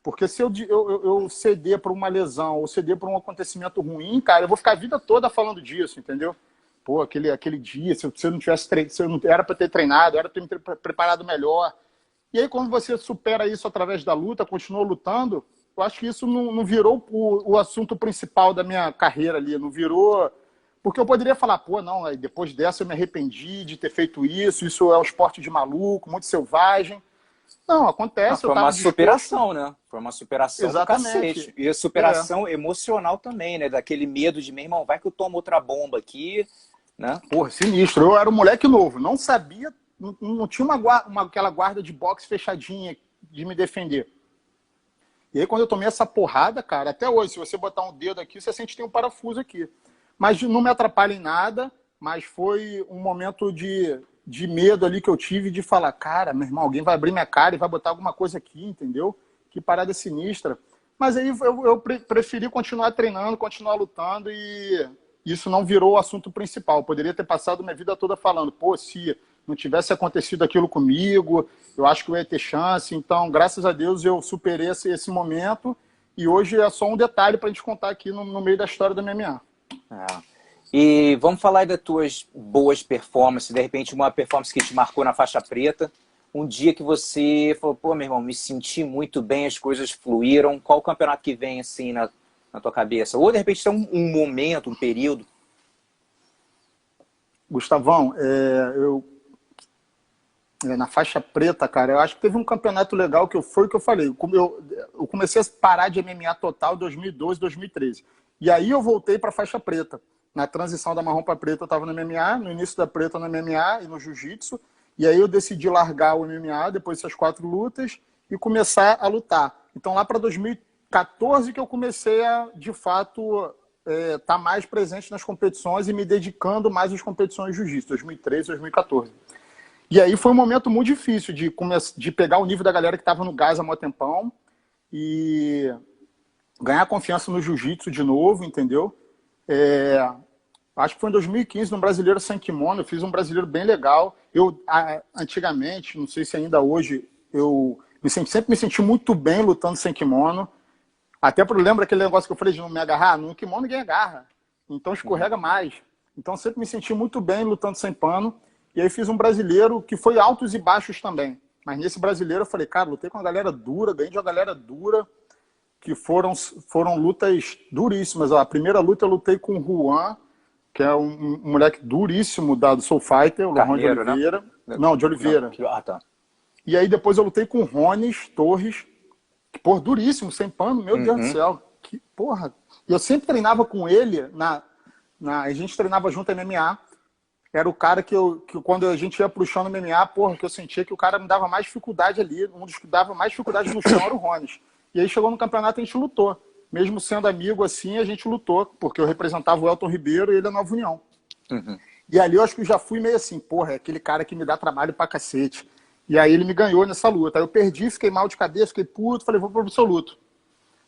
Porque se eu ceder para uma lesão ou ceder para um acontecimento ruim, cara, eu vou ficar a vida toda falando disso, entendeu? Pô, aquele dia, se eu não tivesse treinado, se eu não era para ter treinado, era para ter me preparado melhor. E aí, quando você supera isso através da luta, continua lutando, eu acho que isso não virou o assunto principal da minha carreira ali, não virou... Porque eu poderia falar, pô, não, depois dessa eu me arrependi de ter feito isso é um esporte de maluco, muito selvagem. Não, acontece. Foi uma superação, né? Foi uma superação Exatamente. do cacete. E a superação emocional também, né? Daquele medo de, meu irmão, vai que eu tomo outra bomba aqui, né? Porra, sinistro. Eu era um moleque novo, não sabia, não tinha aquela guarda de boxe fechadinha de me defender. E aí quando eu tomei essa porrada, cara, até hoje, se você botar um dedo aqui, você sente que tem um parafuso aqui. Mas não me atrapalha em nada, mas foi um momento de medo ali que eu tive de falar, cara, meu irmão, alguém vai abrir minha cara e vai botar alguma coisa aqui, entendeu? Que parada sinistra. Mas aí eu preferi continuar treinando, continuar lutando e isso não virou o assunto principal. Eu poderia ter passado minha vida toda falando, pô, se não tivesse acontecido aquilo comigo, eu acho que eu ia ter chance. Então, graças a Deus, eu superei esse momento e hoje é só um detalhe para a gente contar aqui no meio da história da MMA. É. E vamos falar aí das tuas boas performances, de repente uma performance que te marcou na faixa preta, um dia que você falou, pô, meu irmão, me senti muito bem, as coisas fluíram. Qual o campeonato que vem assim na tua cabeça? Ou de repente tem um momento, um período. Gustavão, na faixa preta, cara, eu acho que teve um campeonato legal foi o que eu falei. Eu comecei a parar de MMA total em 2012, 2013. E aí eu voltei para faixa preta. Na transição da marrom para preta eu estava no MMA, no início da preta no MMA e no jiu-jitsu. E aí eu decidi largar o MMA depois dessas 4 lutas e começar a lutar. Então lá para 2014 que eu comecei a, de fato, estar mais presente nas competições e me dedicando mais às competições de jiu-jitsu, 2013, 2014. E aí foi um momento muito difícil de pegar o nível da galera que estava no gás há mó tempão e ganhar confiança no jiu-jitsu de novo, entendeu? Acho que foi em 2015, no Brasileiro Sem Kimono, eu fiz um brasileiro bem legal. Antigamente, não sei se ainda hoje, sempre me senti muito bem lutando sem kimono. Até porque lembra aquele negócio que eu falei de não me agarrar? No kimono ninguém agarra, então escorrega mais. Então sempre me senti muito bem lutando sem pano. E aí fiz um brasileiro que foi altos e baixos também. Mas nesse brasileiro eu falei, cara, lutei com uma galera dura, ganhei de uma galera dura, que foram lutas duríssimas. A primeira luta eu lutei com o Juan, que é um moleque duríssimo do Soul Fighter, o Lohan de Oliveira. Né? Não, de Oliveira. Não. Ah, tá. E aí depois eu lutei com o Rones Torres, que, porra, duríssimo, sem pano, meu Deus do céu. Que porra. E eu sempre treinava com ele, a gente treinava junto MMA. Era o cara que quando a gente ia pro chão no MMA, porra, que eu sentia que o cara me dava mais dificuldade ali, um dos que dava mais dificuldade no chão era o Rones. E aí chegou no campeonato e a gente lutou. Mesmo sendo amigo assim, a gente lutou, porque eu representava o Elton Ribeiro e ele a Nova União. E ali eu acho que eu já fui meio assim, porra, é aquele cara que me dá trabalho pra cacete. E aí ele me ganhou nessa luta. Aí eu perdi, fiquei mal de cabeça, fiquei puto, falei, vou pro absoluto.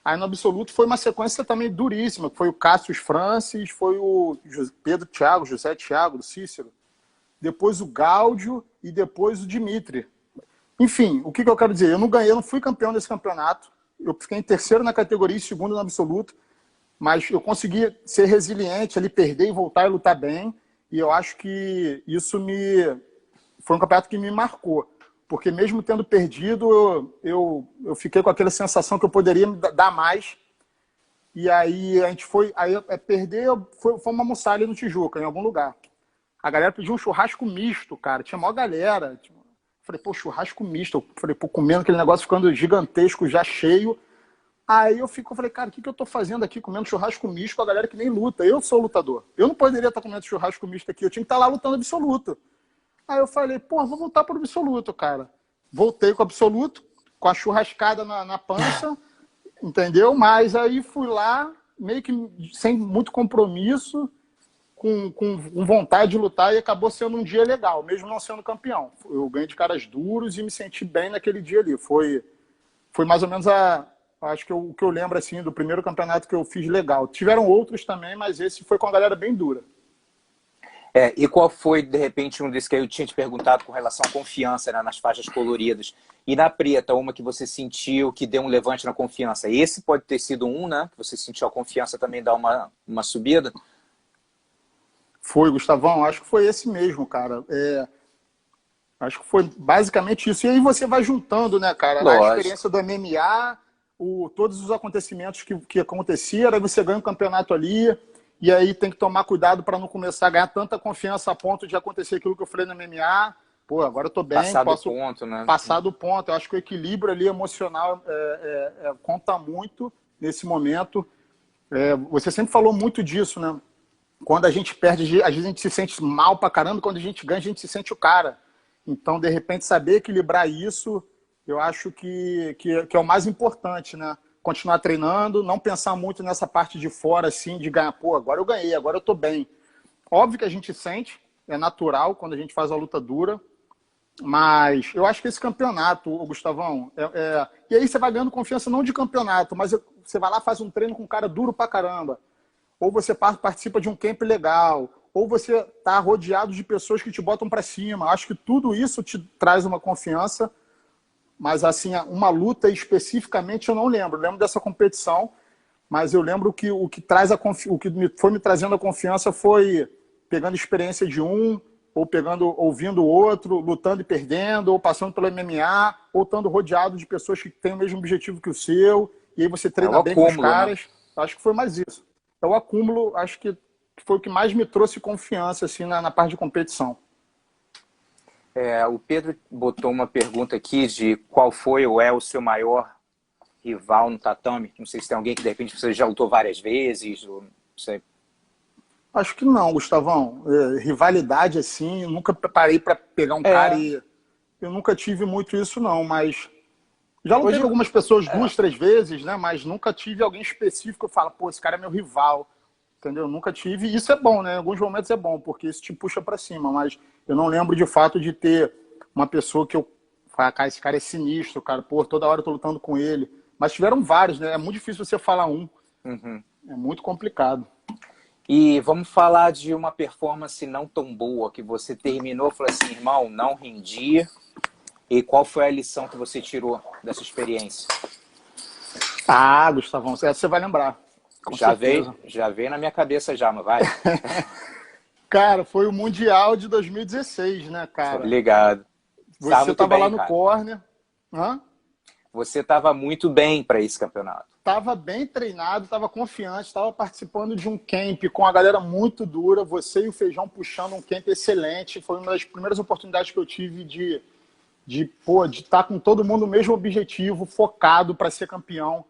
Aí no absoluto foi uma sequência também duríssima, foi o Cássio Francis, foi o Pedro Thiago, José Thiago, do Cícero, depois o Gáudio e depois o Dimitri. Enfim, o que eu quero dizer? Eu não ganhei, eu não fui campeão desse campeonato, eu fiquei em terceiro na categoria e segundo no absoluto, mas eu consegui ser resiliente, ali perder e voltar e lutar bem, e eu acho que isso foi um campeonato que me marcou. Porque mesmo tendo perdido, eu fiquei com aquela sensação que eu poderia me dar mais. E aí a gente foi... Fomos almoçar ali no Tijuca, em algum lugar. A galera pediu um churrasco misto, cara. Tinha maior galera. Falei, pô, churrasco misto. Eu falei, pô, comendo aquele negócio ficando gigantesco, já cheio. Aí eu falei, cara, o que eu tô fazendo aqui comendo churrasco misto com a galera que nem luta? Eu sou lutador. Eu não poderia estar comendo churrasco misto aqui. Eu tinha que estar lá lutando absoluto. Aí eu falei, pô, vou voltar pro absoluto, cara. Voltei com o absoluto, com a churrascada na pança, entendeu? Mas aí fui lá, meio que sem muito compromisso, com vontade de lutar, e acabou sendo um dia legal, mesmo não sendo campeão. Eu ganhei de caras duros e me senti bem naquele dia ali. Foi mais ou menos acho que o que eu lembro assim, do primeiro campeonato que eu fiz legal. Tiveram outros também, mas esse foi com a galera bem dura. E qual foi, de repente, um desses que eu tinha te perguntado com relação à confiança, né, nas faixas coloridas? E na preta, uma que você sentiu que deu um levante na confiança? Esse pode ter sido né? Que você sentiu a confiança também dar uma subida? Foi, Gustavão. Acho que foi esse mesmo, cara. Acho que foi basicamente isso. E aí você vai juntando, né, cara? Lógico. A experiência do MMA, todos os acontecimentos que aconteciam, aí você ganha um campeonato ali... E aí tem que tomar cuidado para não começar a ganhar tanta confiança a ponto de acontecer aquilo que eu falei no MMA. Pô, agora eu tô bem, posso ponto, né? passar do ponto. Eu acho que o equilíbrio ali emocional conta muito nesse momento. Você sempre falou muito disso, né? Quando a gente perde, às vezes a gente se sente mal pra caramba, quando a gente ganha, a gente se sente o cara. Então, de repente, saber equilibrar isso, eu acho que é o mais importante, né? Continuar treinando, não pensar muito nessa parte de fora, assim, de ganhar, pô, agora eu ganhei, agora eu tô bem. Óbvio que a gente sente, é natural quando a gente faz a luta dura, mas eu acho que esse campeonato, Gustavão, e aí você vai ganhando confiança não de campeonato, mas você vai lá faz um treino com um cara duro pra caramba, ou você participa de um camp legal, ou você tá rodeado de pessoas que te botam pra cima. Acho que tudo isso te traz uma confiança. Mas, assim, uma luta especificamente eu não lembro. Eu lembro dessa competição, mas eu lembro que o que foi me trazendo a confiança foi pegando experiência de um, ou ouvindo o outro, lutando e perdendo, ou passando pelo MMA, ou estando rodeado de pessoas que têm o mesmo objetivo que o seu, e aí você treina bem com os caras. Né? Acho que foi mais isso. Então, o acúmulo, acho que foi o que mais me trouxe confiança assim, na parte de competição. O Pedro botou uma pergunta aqui de qual foi ou é o seu maior rival no tatame. Não sei se tem alguém que, de repente, você já lutou várias vezes, ou não sei. Acho que não, Gustavão. Rivalidade, assim, eu nunca preparei para pegar um cara e... Eu nunca tive muito isso, não, mas... Já lutei com algumas pessoas 2, 3 vezes, né? Mas nunca tive alguém específico que fala, pô, esse cara é meu rival, entendeu? Nunca tive. E isso é bom, né? Em alguns momentos é bom, porque isso te puxa para cima, mas eu não lembro de fato de ter uma pessoa que eu falo, cara, esse cara é sinistro, cara, pô, toda hora eu tô lutando com ele. Mas tiveram vários, né? É muito difícil você falar um. Uhum. É muito complicado. E vamos falar de uma performance não tão boa, que você terminou e falou assim, irmão, não rendi. E qual foi a lição que você tirou dessa experiência? Ah, Gustavão, você vai lembrar. Já veio na minha cabeça já, mas vai. Cara, foi o Mundial de 2016, né, cara? Tô ligado. Você estava lá no corner. Hã? Você estava muito bem para esse campeonato. Estava bem treinado, estava confiante, estava participando de um camp com a galera muito dura. Você e o Feijão puxando um camp excelente. Foi uma das primeiras oportunidades que eu tive de estar com todo mundo no mesmo objetivo, focado para ser campeão.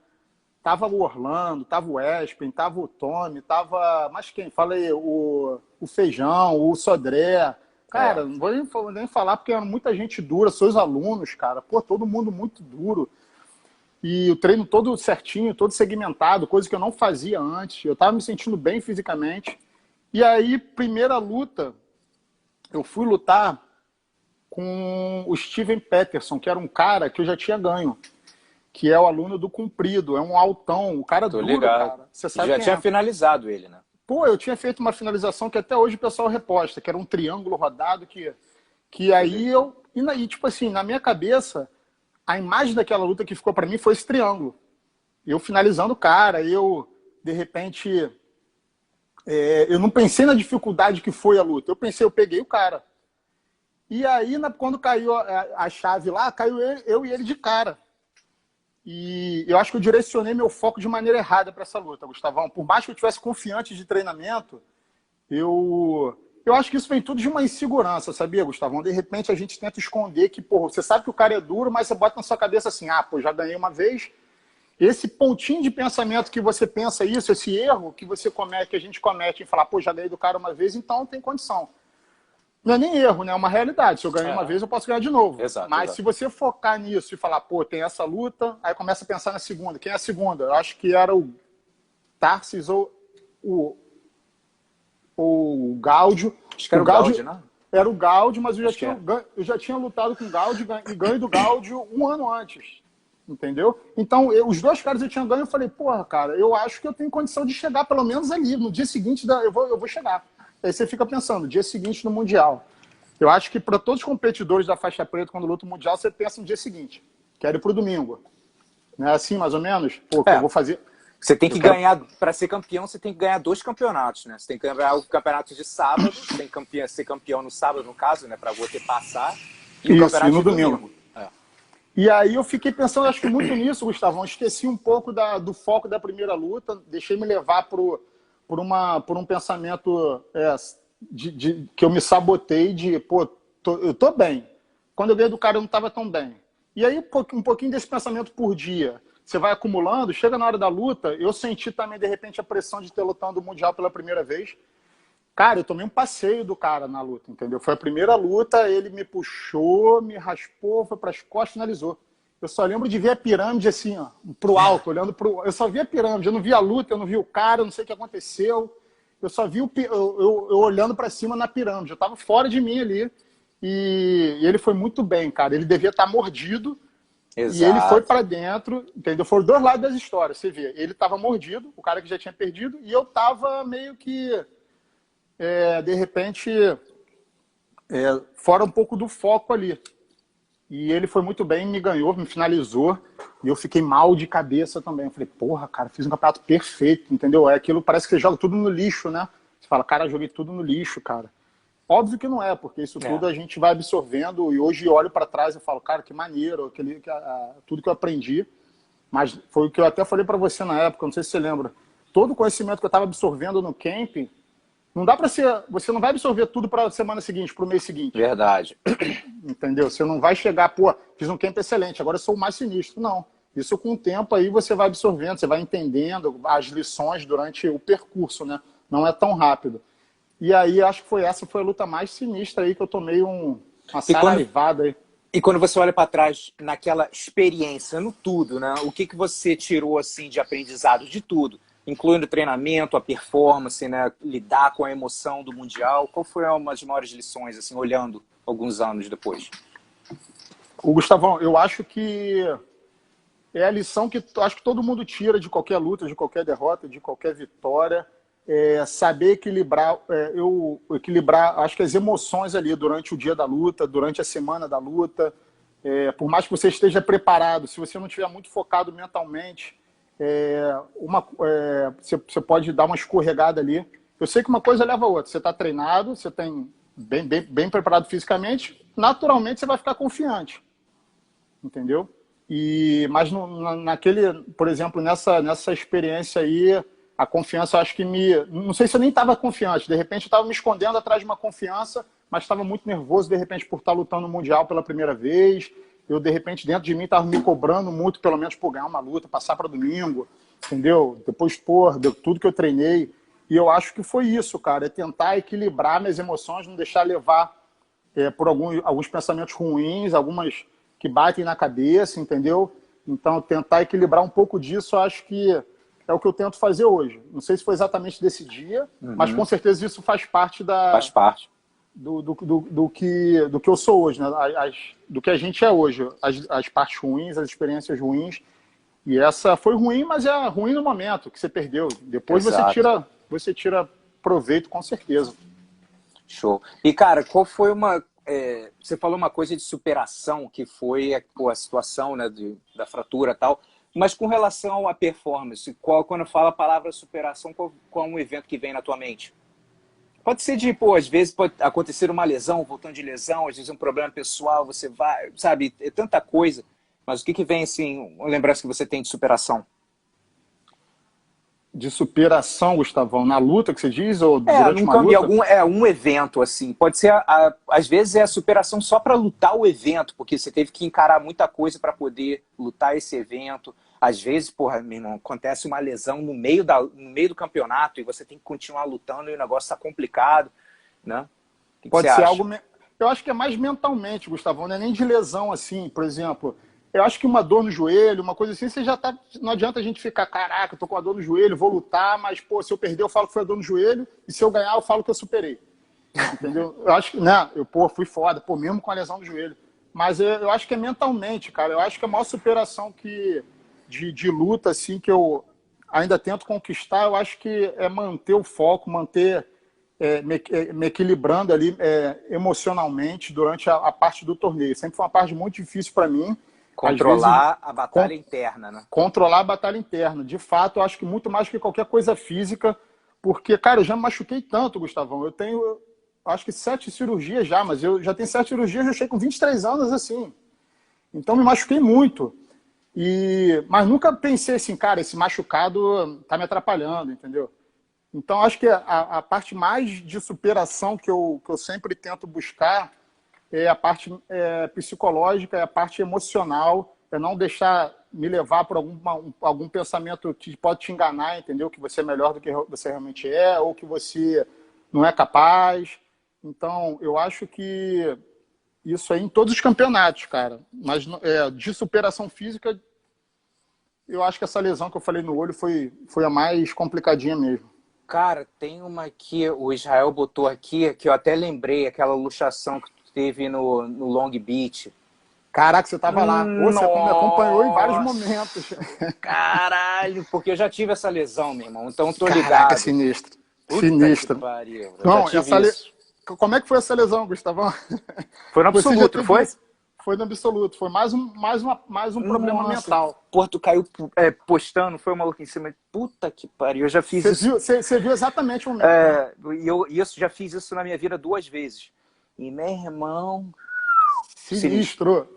Tava o Orlando, tava o Espen, tava o Tommy, tava... Mas quem? Falei, o Feijão, o Sodré. Cara, não vou nem falar porque era muita gente dura, seus alunos, cara. Pô, todo mundo muito duro. E o treino todo certinho, todo segmentado, coisa que eu não fazia antes. Eu tava me sentindo bem fisicamente. E aí, primeira luta, eu fui lutar com o Steven Peterson, que era um cara que eu já tinha ganho. Que é o aluno do Comprido, é um altão, o cara duro, cara. Você sabe já tinha finalizado ele, né? Pô, eu tinha feito uma finalização que até hoje o pessoal reposta, que era um triângulo rodado, que aí eu... E tipo assim, na minha cabeça, a imagem daquela luta que ficou pra mim foi esse triângulo. Eu finalizando o cara, de repente... eu não pensei na dificuldade que foi a luta, eu peguei o cara. E aí, quando caiu a chave lá, caiu eu e ele de cara. E eu acho que eu direcionei meu foco de maneira errada para essa luta, Gustavão. Por mais que eu tivesse confiante de treinamento, eu acho que isso vem tudo de uma insegurança, sabia, Gustavão? De repente a gente tenta esconder que, pô, você sabe que o cara é duro, mas você bota na sua cabeça assim, já ganhei uma vez. Esse pontinho de pensamento que você pensa isso, esse erro que que a gente comete em falar, pô, já ganhei do cara uma vez, então tem condição. Não é nem erro, né? É uma realidade. Se eu ganhei uma vez, eu posso ganhar de novo. Mas se você focar nisso e falar, pô, tem essa luta, aí começa a pensar na segunda. Quem é a segunda? Eu acho que era o Tarsis ou o Gáudio. Acho que era o Gáudio, né? Era o Gáudio, mas eu já tinha lutado com o Gáudio e ganho do Gáudio um ano antes. Entendeu? Então, os dois caras eu tinha ganho, eu falei, porra, cara, eu acho que eu tenho condição de chegar pelo menos ali. No dia seguinte, eu vou chegar. Aí você fica pensando, dia seguinte no Mundial. Eu acho que para todos os competidores da faixa preta, quando luta o Mundial, você pensa no dia seguinte. Quero ir pro domingo. Não é assim, mais ou menos? Pô, que eu vou fazer... Você tem que ganhar, para ser campeão, você tem que ganhar 2 campeonatos, né? Você tem que ganhar o campeonato de sábado, você tem que ser campeão no sábado, no caso, né? Para você passar. E o campeonato no de domingo. E aí eu fiquei pensando, acho que muito nisso, Gustavão. Esqueci um pouco do foco da primeira luta, deixei me levar por um pensamento que eu me sabotei de, pô, eu tô bem. Quando eu ganhei do cara, eu não estava tão bem. E aí, um pouquinho desse pensamento por dia, você vai acumulando, chega na hora da luta, eu senti também, de repente, a pressão de ter lutado o Mundial pela primeira vez. Cara, eu tomei um passeio do cara na luta, entendeu? Foi a primeira luta, ele me puxou, me raspou, foi pras costas, finalizou. Eu só lembro de ver a pirâmide assim, ó, pro alto, olhando pro... Eu só vi a pirâmide, eu não vi a luta, eu não vi o cara, eu não sei o que aconteceu. Eu só vi eu olhando para cima na pirâmide. Eu tava fora de mim ali. E ele foi muito bem, cara. Ele devia estar mordido. Exato. E ele foi para dentro, entendeu? Foram dois lados das histórias, você vê. Ele tava mordido, o cara que já tinha perdido, e eu tava meio que, de repente, fora um pouco do foco ali. E ele foi muito bem, me ganhou, me finalizou. E eu fiquei mal de cabeça também. Eu falei, porra, cara, fiz um campeonato perfeito, entendeu? É aquilo, parece que você joga tudo no lixo, né? Você fala, cara, joguei tudo no lixo, cara. Óbvio que não é, porque isso tudo a gente vai absorvendo. E hoje eu olho para trás e falo, cara, que maneiro, tudo que eu aprendi. Mas foi o que eu até falei para você na época, não sei se você lembra. Todo o conhecimento que eu estava absorvendo no camp, não dá para ser... Você não vai absorver tudo para a semana seguinte, para o mês seguinte. Verdade. Entendeu? Você não vai chegar, pô, fiz um camp excelente, agora eu sou o mais sinistro. Não. Isso com o tempo aí você vai absorvendo, você vai entendendo as lições durante o percurso, né? Não é tão rápido. E aí acho que essa foi a luta mais sinistra aí que eu tomei uma saraivada aí. E quando você olha para trás naquela experiência, no tudo, né? O que você tirou assim de aprendizado de tudo, incluindo o treinamento, a performance, né? Lidar com a emoção do mundial? Qual foi uma das maiores lições, assim, olhando alguns anos depois? O Gustavão, eu acho que é a lição que acho que todo mundo tira de qualquer luta, de qualquer derrota, de qualquer vitória. Saber equilibrar, equilibrar, acho que as emoções ali durante o dia da luta, durante a semana da luta, por mais que você esteja preparado, se você não estiver muito focado mentalmente, você pode dar uma escorregada ali. Eu sei que uma coisa leva a outra. Você está treinado, você tem bem preparado fisicamente, naturalmente você vai ficar confiante, entendeu? Mas por exemplo, nessa experiência aí, a confiança, acho que não sei se eu nem estava confiante, de repente eu estava me escondendo atrás de uma confiança, mas estava muito nervoso, de repente, por estar lutando no Mundial pela primeira vez. Eu, de repente, dentro de mim, estava me cobrando muito, pelo menos por ganhar uma luta, passar para domingo, entendeu? Depois, deu tudo que eu treinei. E eu acho que foi isso, cara, é tentar equilibrar minhas emoções, não deixar levar por alguns pensamentos ruins, algumas que batem na cabeça, entendeu? Então, tentar equilibrar um pouco disso, eu acho que é o que eu tento fazer hoje. Não sei se foi exatamente desse dia, mas com certeza isso faz parte Faz parte. do que eu sou hoje, né? Do que a gente é hoje. As partes ruins, as experiências ruins. E essa foi ruim, mas é ruim no momento que você perdeu. Depois você tira proveito, com certeza. Show. E, cara, qual foi você falou uma coisa de superação, que foi a situação, né, da fratura e tal. Mas com relação à performance, quando fala a palavra superação, qual é um evento que vem na tua mente? Pode ser às vezes pode acontecer uma lesão, voltando de lesão, às vezes um problema pessoal, você vai, sabe, é tanta coisa. Mas o que vem, assim, uma lembrança que você tem de superação? De superação, Gustavão, na luta que você diz? Ou durante uma luta? Um evento, assim. Pode ser, às vezes, a superação só para lutar o evento, porque você teve que encarar muita coisa para poder lutar esse evento. Às vezes, porra, meu irmão, acontece uma lesão no meio do campeonato e você tem que continuar lutando e o negócio está complicado, né? O que Pode você ser acha? algo... Eu acho que é mais mentalmente, Gustavão, não é nem de lesão, assim, por exemplo... Eu acho que uma dor no joelho, uma coisa assim, você já tá... Não adianta a gente ficar, caraca, eu tô com uma dor no joelho, vou lutar, mas, pô, se eu perder, eu falo que foi a dor no joelho, e se eu ganhar, eu falo que eu superei. Entendeu? Eu acho que, né, fui foda, mesmo com a lesão do joelho. Mas eu acho que é mentalmente, cara. Eu acho que a maior superação de luta, assim, que eu ainda tento conquistar, eu acho que é manter o foco, manter... me equilibrando ali emocionalmente durante a parte do torneio. Sempre foi uma parte muito difícil para mim. Controlar a batalha interna, né? Controlar a batalha interna. De fato, eu acho que muito mais que qualquer coisa física, porque, cara, eu já me machuquei tanto, Gustavão. Eu tenho, acho que 7 cirurgias já, mas eu já tenho 7 cirurgias, eu cheguei com 23 anos assim. Então, me machuquei muito. Mas nunca pensei assim, cara, esse machucado tá me atrapalhando, entendeu? Então, acho que a parte mais de superação que eu sempre tento buscar é a parte psicológica, é a parte emocional, é não deixar me levar por algum pensamento que pode te enganar, entendeu? Que você é melhor do que você realmente é, ou que você não é capaz. Então, eu acho que isso aí em todos os campeonatos, cara. Mas de superação física, eu acho que essa lesão que eu falei no olho foi a mais complicadinha mesmo. Cara, tem uma que o Israel botou aqui, que eu até lembrei, aquela luxação que teve no Long Beach. Caraca, você tava lá. Pô, você me acompanhou em vários momentos. Caralho, porque eu já tive essa lesão, meu irmão. Então tô ligado. Caraca, sinistro. Sinistro. Pariu, não, como é que foi essa lesão, Gustavão? Foi no absoluto, foi? Foi no absoluto. Foi mais um problema Nossa, mental. Porto caiu postando, foi o maluco em cima. Puta que pariu, eu já fiz isso. Você viu exatamente o momento, né? Já fiz isso na minha vida 2 vezes. E meu irmão. Sinistro.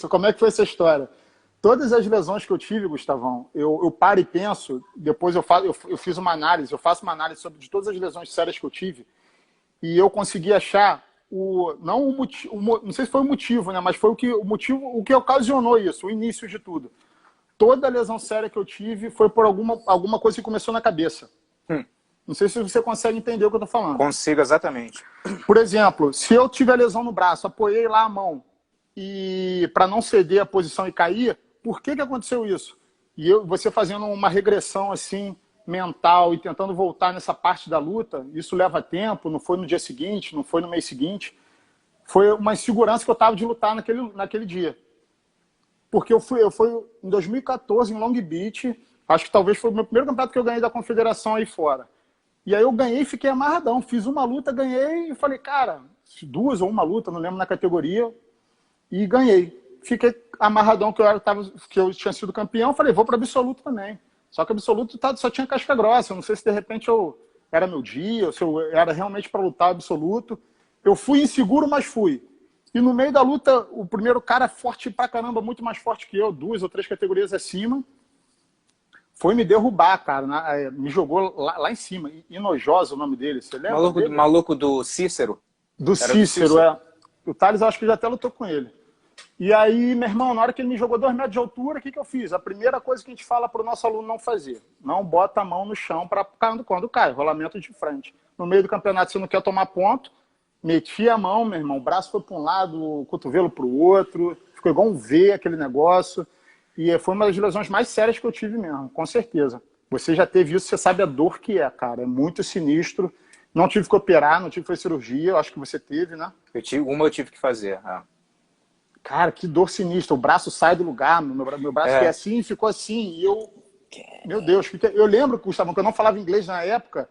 Como é que foi essa história? Todas as lesões que eu tive, Gustavão, eu paro e penso, depois eu fiz uma análise, eu faço uma análise de todas as lesões sérias que eu tive, e eu consegui achar não sei se foi o motivo, né? Mas foi o que ocasionou isso, o início de tudo. Toda lesão séria que eu tive foi por alguma coisa que começou na cabeça. Não sei se você consegue entender o que eu estou falando. Consigo, exatamente. Por exemplo, se eu tiver lesão no braço, apoiei lá a mão e para não ceder a posição e cair, por que aconteceu isso? E você fazendo uma regressão assim mental e tentando voltar nessa parte da luta, isso leva tempo, não foi no dia seguinte, não foi no mês seguinte. Foi uma insegurança que eu estava de lutar naquele dia. Porque eu fui em 2014 em Long Beach, acho que talvez foi o meu primeiro campeonato que eu ganhei da confederação aí fora. E aí eu ganhei e fiquei amarradão. Fiz uma luta, ganhei e falei, cara, 2 ou uma luta, não lembro na categoria, e ganhei. Fiquei amarradão que eu tinha sido campeão, falei, vou para absoluto também. Só que absoluto só tinha casca grossa. Eu não sei se de repente era meu dia, ou se eu era realmente para lutar absoluto. Eu fui inseguro, mas fui. E no meio da luta, o primeiro cara forte pra caramba, muito mais forte que eu, 2 ou 3 categorias acima, foi me derrubar, cara. Me jogou lá em cima. Inojosa o nome dele, você lembra? Maluco do Cícero? Do Cícero, é. O Thales, eu acho que já até lutou com ele. E aí, meu irmão, na hora que ele me jogou 2 metros de altura, o que eu fiz? A primeira coisa que a gente fala para o nosso aluno não fazer: não bota a mão no chão para quando cai, rolamento de frente. No meio do campeonato, você não quer tomar ponto, meti a mão, meu irmão, o braço foi para um lado, o cotovelo para o outro, ficou igual um V aquele negócio. E foi uma das lesões mais sérias que eu tive mesmo, com certeza. Você já teve isso, você sabe a dor que é, cara. É muito sinistro. Não tive que operar, não tive que fazer cirurgia, eu acho que você teve, né? Eu tive que fazer. Cara, que dor sinistra. O braço sai do lugar, meu braço foi assim e ficou assim. E eu, meu Deus, eu lembro, Gustavo, que eu não falava inglês na época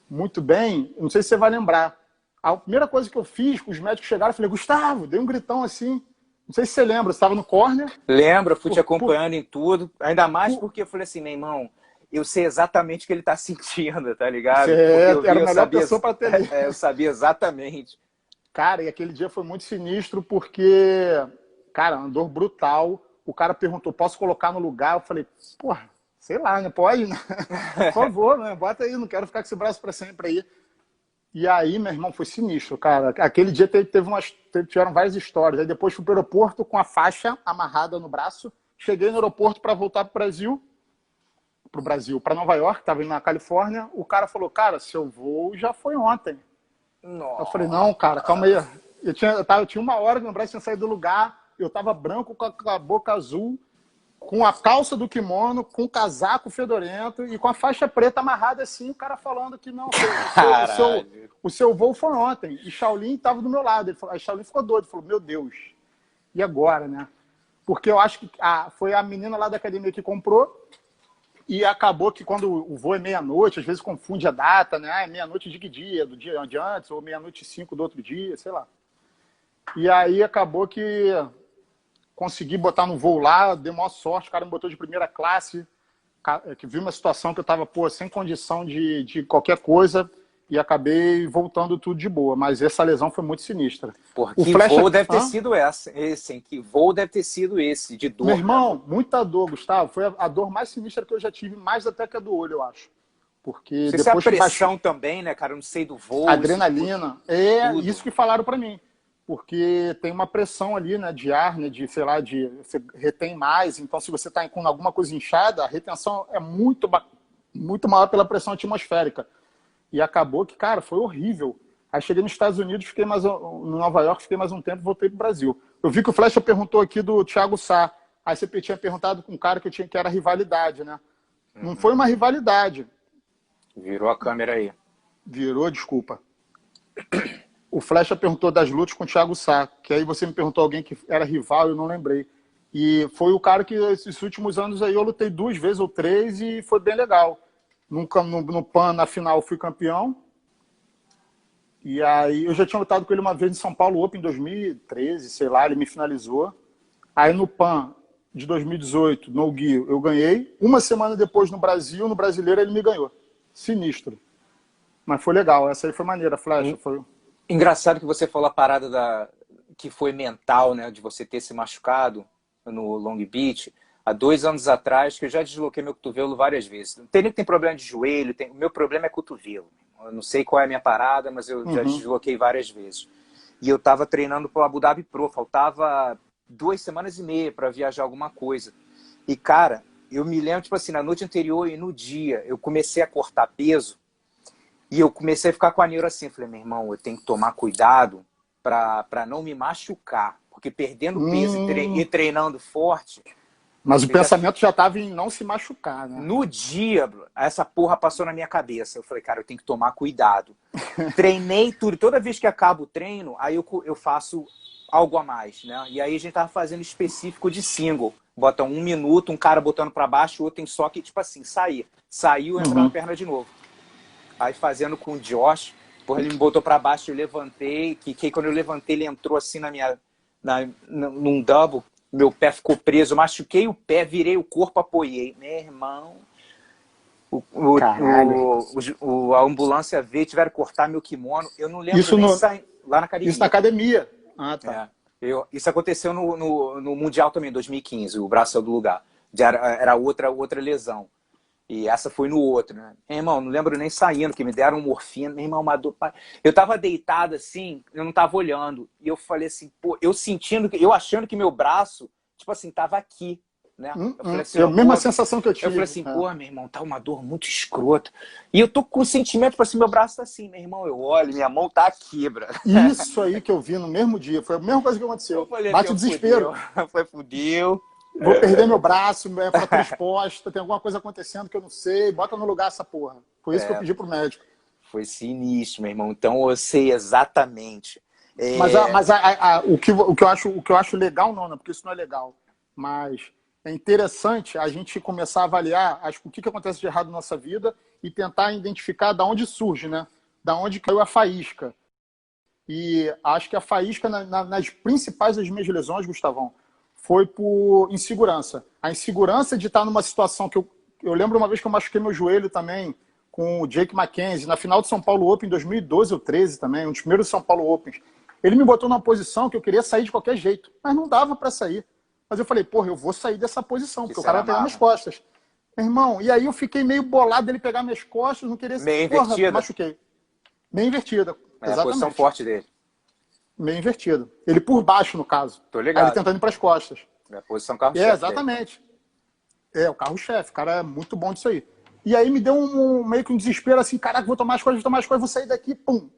muito bem. Não sei se você vai lembrar. A primeira coisa que eu fiz, os médicos chegaram, eu falei, Gustavo, dei um gritão assim. Não sei se você lembra, você estava no corner. Lembro, eu fui te acompanhando em tudo. Ainda mais porque eu falei assim, meu irmão, eu sei exatamente o que ele está sentindo, tá ligado? Era a melhor pessoa para ter ali. Eu sabia exatamente. Cara, e aquele dia foi muito sinistro porque, cara, uma dor brutal. O cara perguntou, posso colocar no lugar? Eu falei, porra, sei lá, né? Pode, né? Por favor, né? Bota aí, não quero ficar com esse braço para sempre aí. E aí, meu irmão, foi sinistro, cara. Aquele dia tiveram várias histórias. Aí depois fui pro aeroporto com a faixa amarrada no braço. Cheguei no aeroporto para voltar pro Brasil, para Nova York, estava indo na Califórnia. O cara falou, cara, seu voo já foi ontem. Nossa. Eu falei, não, cara, calma aí. Eu tinha 1 hora que meu braço tinha saído do lugar, eu tava branco com a boca azul, com a calça do kimono, com o casaco fedorento e com a faixa preta amarrada assim, o cara falando que não, o seu voo foi ontem. E Shaolin tava do meu lado. A Shaolin ficou doido, falou, meu Deus, e agora, né? Porque eu acho que foi a menina lá da academia que comprou. E acabou que quando o voo é meia-noite, às vezes confunde a data, né? É meia-noite de que dia? Do dia de antes, ou meia-noite e 5 do outro dia, sei lá. E aí acabou que consegui botar no voo lá, dei maior sorte, o cara me botou de primeira classe, que viu uma situação que eu tava, sem condição de qualquer coisa, e acabei voltando tudo de boa. Mas essa lesão foi muito sinistra. Porra, que voo deve ter sido esse, hein? Que voo deve ter sido esse, de dor. Meu irmão, muita dor, Gustavo. Foi a dor mais sinistra que eu já tive, mais até que a do olho, eu acho. Porque depois a pressão também, né, cara? Eu não sei do voo. Adrenalina. Isso que falaram pra mim. Porque tem uma pressão ali, né, de ar, né, de, sei lá, você retém mais. Então, se você tá com alguma coisa inchada, a retenção é muito maior pela pressão atmosférica. E acabou que, cara, foi horrível. Aí cheguei nos Estados Unidos, no Nova York, fiquei mais um tempo e voltei pro Brasil. Eu vi que o Flecha perguntou aqui do Thiago Sá. Aí você tinha perguntado com um cara que era rivalidade, né? Não foi uma rivalidade. Virou a câmera aí. Virou, desculpa. O Flecha perguntou das lutas com o Thiago Sá, que aí você me perguntou alguém que era rival, eu não lembrei. E foi o cara que, esses últimos anos aí, eu lutei 2 vezes ou 3 e foi bem legal. No PAN, na final, fui campeão. E aí eu já tinha lutado com ele uma vez em São Paulo Open em 2013, sei lá, ele me finalizou. Aí no PAN de 2018, no Gui, eu ganhei. Uma semana depois no Brasil, no Brasileiro, ele me ganhou. Sinistro. Mas foi legal, essa aí foi maneira, Flecha. Foi... Engraçado que você falou a parada que foi mental, né? De você ter se machucado no Long Beach. Há 2 anos atrás, que eu já desloquei meu cotovelo várias vezes. Não tem nem que tem problema de joelho, o meu problema é cotovelo. Eu não sei qual é a minha parada, mas eu já desloquei várias vezes. E eu estava treinando para o Abu Dhabi Pro, faltava 2 semanas e meia para viajar alguma coisa. E, cara, eu me lembro, tipo assim, na noite anterior e no dia, eu comecei a cortar peso e eu comecei a ficar com a neura assim. Falei, meu irmão, eu tenho que tomar cuidado para não me machucar. Porque perdendo peso e treinando forte... Mas o pensamento já estava em não se machucar, né? No dia, essa porra passou na minha cabeça. Eu falei, cara, eu tenho que tomar cuidado. Treinei tudo. Toda vez que acaba o treino, aí eu faço algo a mais, né? E aí a gente tava fazendo específico de single. Bota 1 minuto, um cara botando para baixo, o outro em só que, tipo assim, sair. Saiu, entra na perna de novo. Aí fazendo com o Josh, porra, ele me botou para baixo, eu levantei, que quando eu levantei, ele entrou assim num double. Meu pé ficou preso, eu machuquei o pé, virei o corpo, apoiei. Meu irmão, a ambulância veio, tiveram que cortar meu kimono. Eu não lembro isso nem sair lá na academia. Isso na academia. Ah, tá. Isso aconteceu no Mundial também, em 2015, o braço saiu do lugar. Era outra lesão. E essa foi no outro, né? Meu irmão, não lembro nem saindo, que me deram morfina. Meu irmão, uma dor... Eu tava deitado assim, eu não tava olhando. E eu falei assim, pô, eu achando que meu braço, tipo assim, tava aqui, né? Eu falei assim, é a mesma sensação que eu tive. Eu falei assim, pô, meu irmão, tá uma dor muito escrota. E eu tô com o sentimento, tipo assim, meu braço tá assim, meu irmão, eu olho, minha mão tá aqui, bro. Isso aí que eu vi no mesmo dia, foi a mesma coisa que aconteceu. Eu falei Bate assim, o desespero. Fudeu. Vou perder meu braço, minha fratura exposta, tem alguma coisa acontecendo que eu não sei, bota no lugar essa porra. Foi isso que eu pedi pro médico. Foi sinistro, meu irmão. Então eu sei exatamente. Mas, o que eu acho legal, não, porque isso não é legal, mas é interessante a gente começar a avaliar o que acontece de errado na nossa vida e tentar identificar da onde surge, né? Da onde caiu a faísca. E acho que a faísca nas principais das minhas lesões, Gustavão, foi por insegurança. A insegurança de estar numa situação que eu lembro uma vez que eu machuquei meu joelho também com o Jake Mackenzie, na final do São Paulo Open em 2012 ou 13 também, um dos primeiros São Paulo Opens. Ele me botou numa posição que eu queria sair de qualquer jeito, mas não dava para sair. Mas eu falei, porra, eu vou sair dessa posição, porque o cara vai pegar minhas costas. Meu irmão, e aí eu fiquei meio bolado dele pegar minhas costas, não queria... Meio invertida. Machuquei. Meio invertida, exatamente. A posição forte dele. Meio invertido. Ele por baixo, no caso. Tô ligado. Aí ele tentando ir para as costas. É a posição carro-chefe. Exatamente. Dele. O carro-chefe. O cara é muito bom disso aí. E aí me deu meio que um desespero assim, caraca, vou tomar as coisas, vou sair daqui, pum.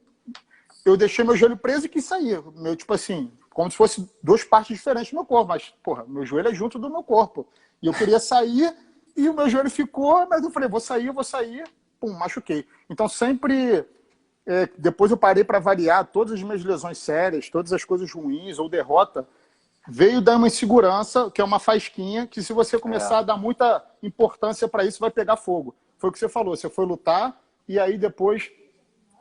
Eu deixei meu joelho preso e quis sair. Meu, tipo assim, como se fosse duas partes diferentes do meu corpo. Mas, porra, meu joelho é junto do meu corpo. E eu queria sair e o meu joelho ficou, mas eu falei, vou sair, pum, machuquei. Então sempre... depois eu parei para avaliar todas as minhas lesões sérias, todas as coisas ruins ou derrota, veio dar uma insegurança, que é uma faísquinha, que se você começar a dar muita importância para isso, vai pegar fogo. Foi o que você falou, você foi lutar e aí depois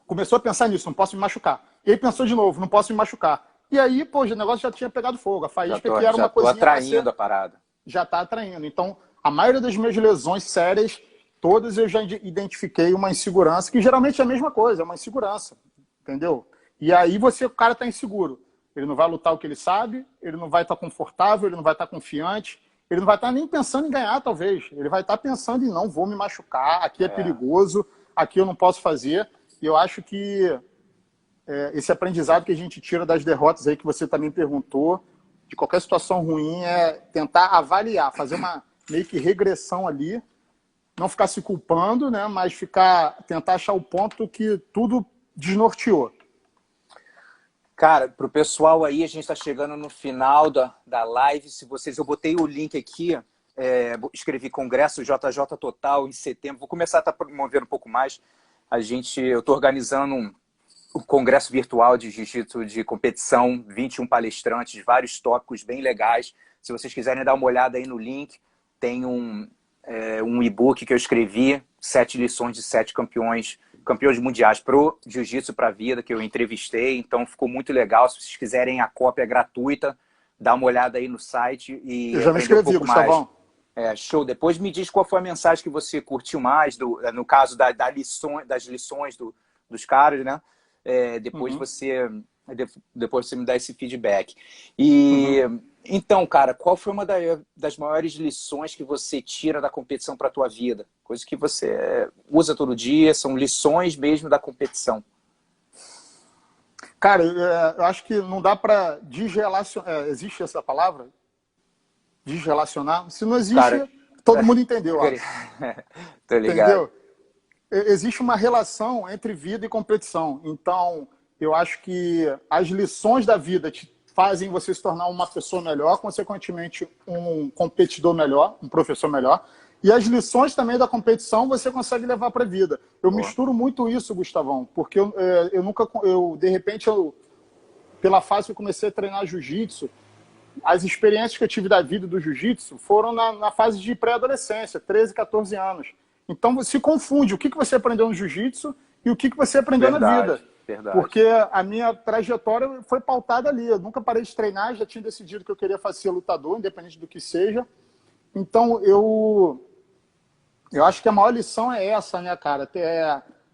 começou a pensar nisso, não posso me machucar. E aí pensou de novo, não posso me machucar. E aí, pô, o negócio já tinha pegado fogo. A faísca que era uma coisinha... Já tô atraindo a parada. Já está atraindo. Então, a maioria das minhas lesões sérias, todas eu já identifiquei uma insegurança, que geralmente é a mesma coisa, é uma insegurança, entendeu? E aí o cara está inseguro. Ele não vai lutar o que ele sabe, ele não vai estar confortável, ele não vai estar confiante, ele não vai estar nem pensando em ganhar, talvez. Ele vai estar pensando em não vou me machucar, aqui é perigoso, aqui eu não posso fazer. E eu acho que esse aprendizado que a gente tira das derrotas aí que você também perguntou, de qualquer situação ruim, é tentar avaliar, fazer uma meio que regressão ali, não ficar se culpando, né, mas tentar achar o ponto que tudo desnorteou. Cara, pro pessoal aí, a gente está chegando no final da live. Eu botei o link aqui, escrevi Congresso JJ Total em setembro. Vou começar a estar promovendo um pouco mais. Eu estou organizando um congresso virtual de jiu-jitsu de competição, 21 palestrantes, vários tópicos bem legais. Se vocês quiserem dar uma olhada aí no link, tem um e-book que eu escrevi, 7 lições de 7 campeões campeões mundiais pro jiu-jitsu para a vida, que eu entrevistei, então ficou muito legal. Se vocês quiserem, a cópia é gratuita, dá uma olhada aí no site e Eu já me aprender um inscrevi, pouco mais. Gustavão. Show. Depois me diz qual foi a mensagem que você curtiu mais, no caso das lições dos caras, né? Depois você me dá esse feedback. E então, cara, qual foi uma das maiores lições que você tira da competição para a tua vida? Coisas que você usa todo dia, são lições mesmo da competição. Cara, eu acho que não dá para desrelacionar. Existe essa palavra? Desrelacionar? Se não existe, cara, todo mundo entendeu. Tô ligado. Entendeu? Existe uma relação entre vida e competição. Então, eu acho que as lições da vida te fazem você se tornar uma pessoa melhor, consequentemente um competidor melhor, um professor melhor. E as lições também da competição você consegue levar para a vida. Eu misturo muito isso, Gustavão, porque de repente, pela fase que eu comecei a treinar jiu-jitsu, as experiências que eu tive da vida do jiu-jitsu foram na fase de pré-adolescência, 13, 14 anos. Então você confunde o que você aprendeu no jiu-jitsu e o que você aprendeu na vida. Verdade. Porque a minha trajetória foi pautada ali. Eu nunca parei de treinar, já tinha decidido que eu queria ser lutador, independente do que seja. Então eu acho que a maior lição é essa, né, cara?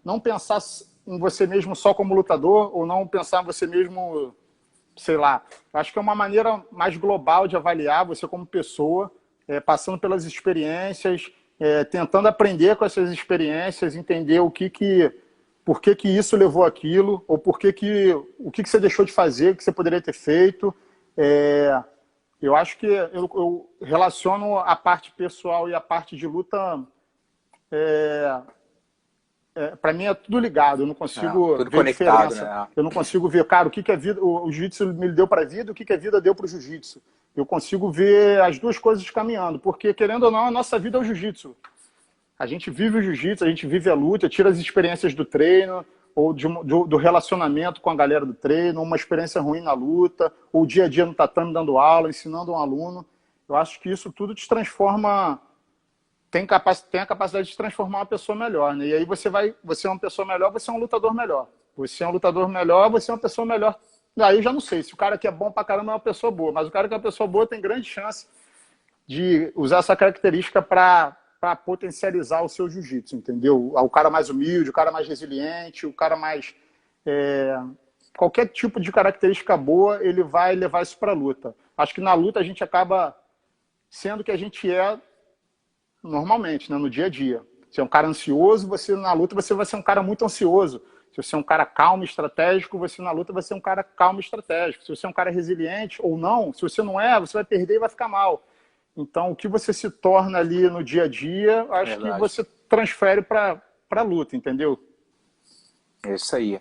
Não pensar em você mesmo só como lutador ou não pensar em você mesmo... sei lá, acho que é uma maneira mais global de avaliar você como pessoa, passando pelas experiências, tentando aprender com essas experiências, entender por que isso levou aquilo, ou o que você deixou de fazer, o que você poderia ter feito. Eu acho que eu relaciono a parte pessoal e a parte de luta... para mim é tudo ligado, eu não consigo tudo ver conectado, diferença. né? Eu não consigo ver, cara, o que é vida, o jiu-jitsu me deu para a vida, o que a vida deu para o jiu-jitsu. Eu consigo ver as duas coisas caminhando, porque querendo ou não, a nossa vida é o jiu-jitsu. A gente vive o jiu-jitsu, a gente vive a luta, tira as experiências do treino, ou do relacionamento com a galera do treino, uma experiência ruim na luta, ou o dia a dia no tatame dando aula, ensinando um aluno. Eu acho que isso tudo te transforma... Tem a capacidade de transformar uma pessoa melhor, né? E aí você é uma pessoa melhor, você é um lutador melhor. Você é um lutador melhor, você é uma pessoa melhor. Aí eu já não sei, se o cara que é bom pra caramba é uma pessoa boa, mas o cara que é uma pessoa boa tem grande chance de usar essa característica para potencializar o seu jiu-jitsu, entendeu? O cara mais humilde, o cara mais resiliente, o cara mais... qualquer tipo de característica boa, ele vai levar isso pra luta. Acho que na luta a gente acaba sendo o que a gente é normalmente, né, no dia a dia. Se é um cara ansioso, na luta você vai ser um cara muito ansioso. Se você é um cara calmo e estratégico, você na luta vai ser um cara calmo e estratégico. Se você é um cara resiliente ou não, se você não é, você vai perder e vai ficar mal. Então, o que você se torna ali no dia a dia, acho que você transfere para a luta, entendeu? É isso aí.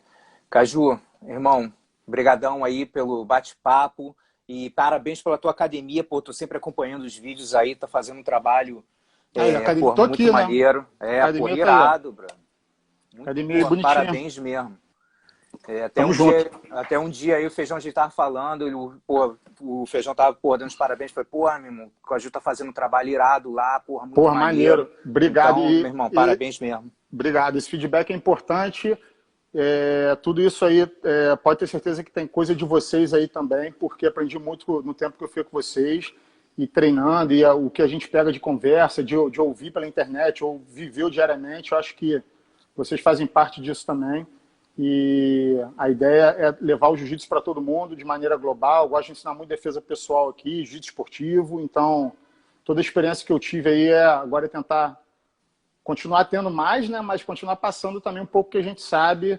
Caju, irmão, brigadão aí pelo bate-papo e parabéns pela tua academia, pô, tô sempre acompanhando os vídeos aí, tá fazendo um trabalho muito aqui, maneiro. Né? Pô, irado, Bruno. Academia bonitinha. Parabéns mesmo. Até um dia aí o Feijão a gente tava falando, o Feijão tava dando os parabéns, falei, meu irmão, o Caju tá fazendo um trabalho irado lá, muito maneiro. Obrigado. Então, meu irmão, parabéns mesmo. Obrigado, esse feedback é importante. Tudo isso aí, pode ter certeza que tem coisa de vocês aí também, porque aprendi muito no tempo que eu fui com vocês, e treinando, e o que a gente pega de conversa, de ouvir pela internet, ou viveu diariamente, eu acho que vocês fazem parte disso também. E a ideia é levar o jiu-jitsu para todo mundo de maneira global. Eu gosto de ensinar muito defesa pessoal aqui, jiu-jitsu esportivo. Então, toda a experiência que eu tive aí agora é tentar continuar tendo mais, né? Mas continuar passando também um pouco que a gente sabe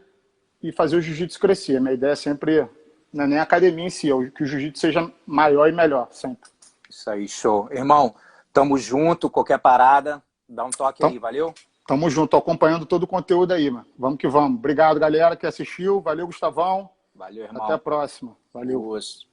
e fazer o jiu-jitsu crescer. Minha ideia é sempre, não é nem a academia em si, é que o jiu-jitsu seja maior e melhor, sempre. Isso aí, show. Irmão, tamo junto, qualquer parada, dá um toque aí, valeu? Tamo junto, tô acompanhando todo o conteúdo aí, mano. Vamos que vamos. Obrigado, galera, que assistiu. Valeu, Gustavão. Valeu, irmão. Até a próxima. Valeu. Boas.